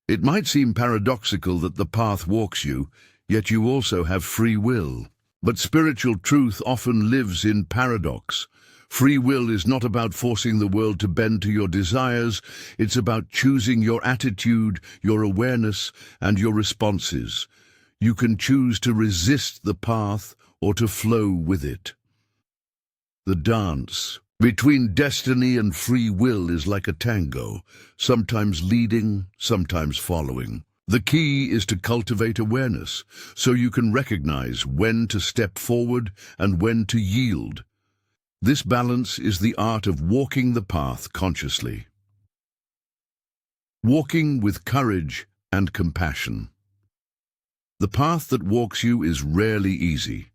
Speaker 1: It might seem paradoxical that the path walks you, yet you also have free will. But spiritual truth often lives in paradox. Free will is not about forcing the world to bend to your desires. It's about choosing your attitude, your awareness, and your responses. You can choose to resist the path or to flow with it. The dance between destiny and free will is like a tango, sometimes leading, sometimes following. The key is to cultivate awareness, so you can recognize when to step forward and when to yield. This balance is the art of walking the path consciously. Walking with courage and compassion. The path that walks you is rarely easy.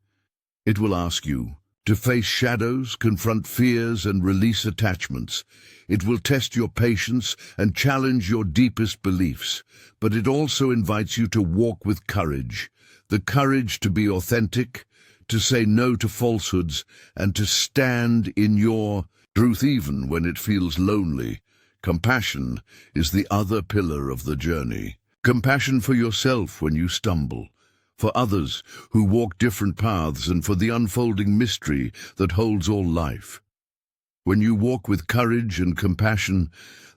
Speaker 1: It will ask you to face shadows, confront fears, and release attachments. It will test your patience and challenge your deepest beliefs, but it also invites you to walk with courage. The courage to be authentic, to say no to falsehoods, and to stand in your truth even when it feels lonely. Compassion is the other pillar of the journey. Compassion for yourself when you stumble, for others who walk different paths, and for the unfolding mystery that holds all life. When you walk with courage and compassion,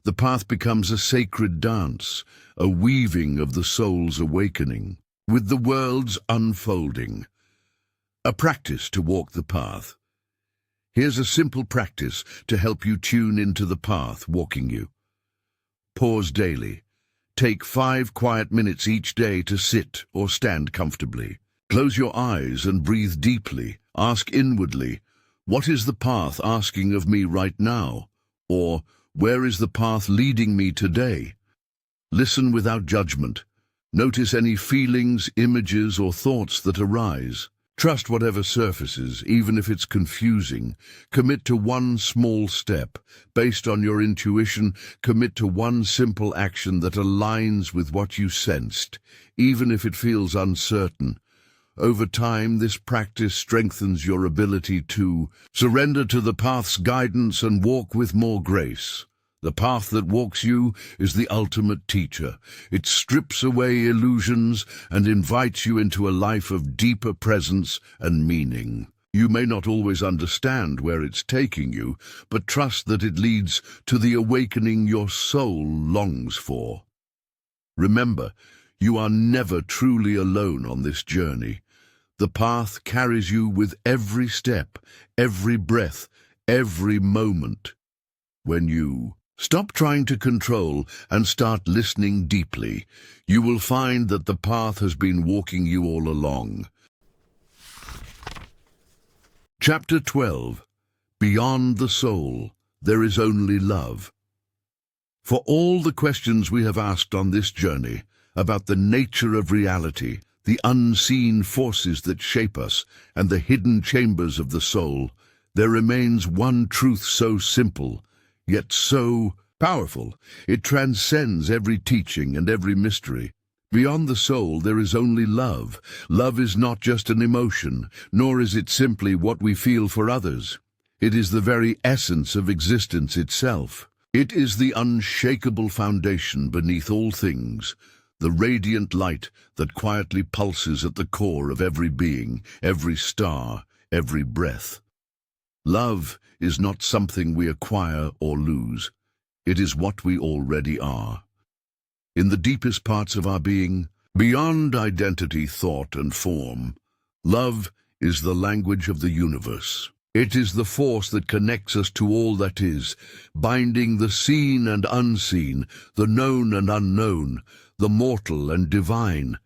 Speaker 1: the path becomes a sacred dance, a weaving of the soul's awakening, with the world's unfolding. A practice to walk the path. Here's a simple practice to help you tune into the path walking you. Pause daily. Take 5 quiet minutes each day to sit or stand comfortably. Close your eyes and breathe deeply. Ask inwardly, what is the path asking of me right now? Or, where is the path leading me today? Listen without judgment. Notice any feelings, images, or thoughts that arise. Trust whatever surfaces, even if it's confusing. Commit to one small step. Based on your intuition, commit to one simple action that aligns with what you sensed, even if it feels uncertain. Over time, this practice strengthens your ability to surrender to the path's guidance and walk with more grace. The path that walks you is the ultimate teacher. It strips away illusions and invites you into a life of deeper presence and meaning. You may not always understand where it's taking you, but trust that it leads to the awakening your soul longs for. Remember, you are never truly alone on this journey. The path carries you with every step, every breath, every moment. When you stop trying to control and start listening deeply, you will find that the path has been walking you all along. Chapter 12. Beyond the soul, there is only love. For all the questions we have asked on this journey about the nature of reality, the unseen forces that shape us, and the hidden chambers of the soul, there remains one truth so simple, yet so powerful. It transcends every teaching and every mystery. Beyond the soul, there is only love. Love is not just an emotion, nor is it simply what we feel for others. It is the very essence of existence itself. It is the unshakable foundation beneath all things, the radiant light that quietly pulses at the core of every being, every star, every breath. Love is not something we acquire or lose. It is what we already are. In the deepest parts of our being, beyond identity, thought, and form, love is the language of the universe. It is the force that connects us to all that is, binding the seen and unseen, the known and unknown, the mortal and divine.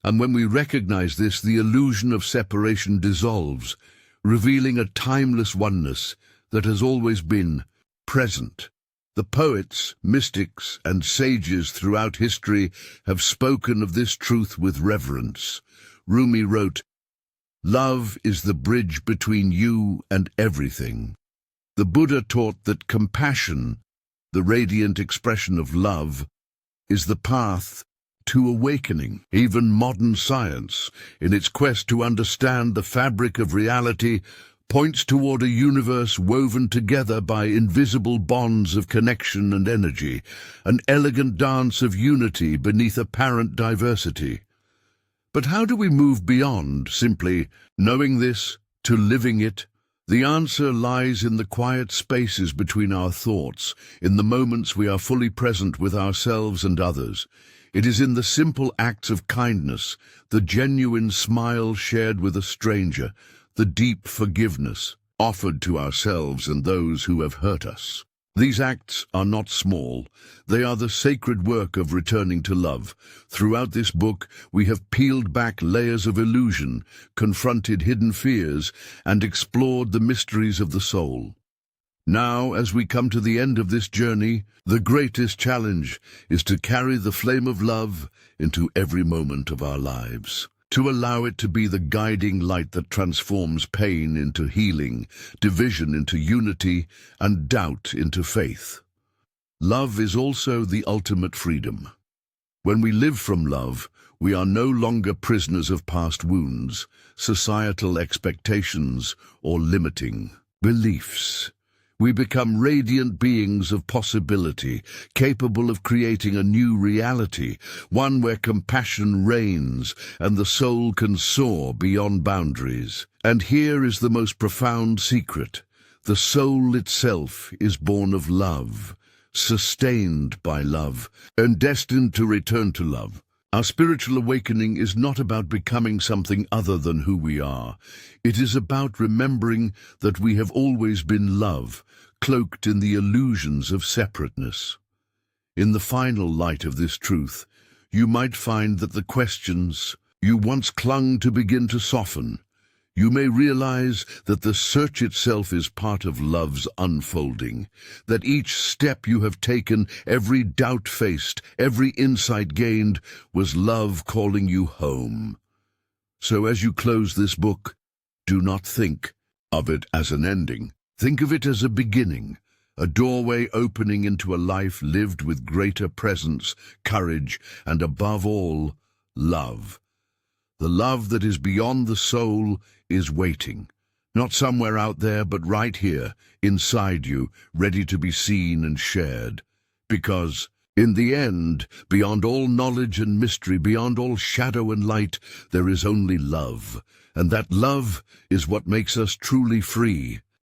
Speaker 1: And when we recognize this, the illusion of separation dissolves, revealing a timeless oneness that has always been present. The poets, mystics, and sages throughout history have spoken of this truth with reverence. Rumi wrote, "Love is the bridge between you and everything." The Buddha taught that compassion, the radiant expression of love, is the path to awakening. Even modern science, in its quest to understand the fabric of reality, points toward a universe woven together by invisible bonds of connection and energy, an elegant dance of unity beneath apparent diversity. But how do we move beyond simply knowing this to living it? The answer lies in the quiet spaces between our thoughts, in the moments we are fully present with ourselves and others. It is in the simple acts of kindness, the genuine smile shared with a stranger, the deep forgiveness offered to ourselves and those who have hurt us. These acts are not small. They are the sacred work of returning to love. Throughout this book, we have peeled back layers of illusion, confronted hidden fears, and explored the mysteries of the soul. Now, as we come to the end of this journey, the greatest challenge is to carry the flame of love into every moment of our lives, to allow it to be the guiding light that transforms pain into healing, division into unity, and doubt into faith. Love is also the ultimate freedom. When we live from love, we are no longer prisoners of past wounds, societal expectations, or limiting beliefs. We become radiant beings of possibility, capable of creating a new reality, one where compassion reigns and the soul can soar beyond boundaries. And here is the most profound secret. The soul itself is born of love, sustained by love, and destined to return to love. Our spiritual awakening is not about becoming something other than who we are. It is about remembering that we have always been love, cloaked in the illusions of separateness. In the final light of this truth, you might find that the questions you once clung to begin to soften. You may realize that the search itself is part of love's unfolding, that each step you have taken, every doubt faced, every insight gained, was love calling you home. So as you close this book, do not think of it as an ending. Think of it as a beginning, a doorway opening into a life lived with greater presence, courage, and above all, love. The love that is beyond the soul is waiting, not somewhere out there, but right here, inside you, ready to be seen and shared. Because, in the end, beyond all knowledge and mystery, beyond all shadow and light, there is only love, and that love is what makes us truly free.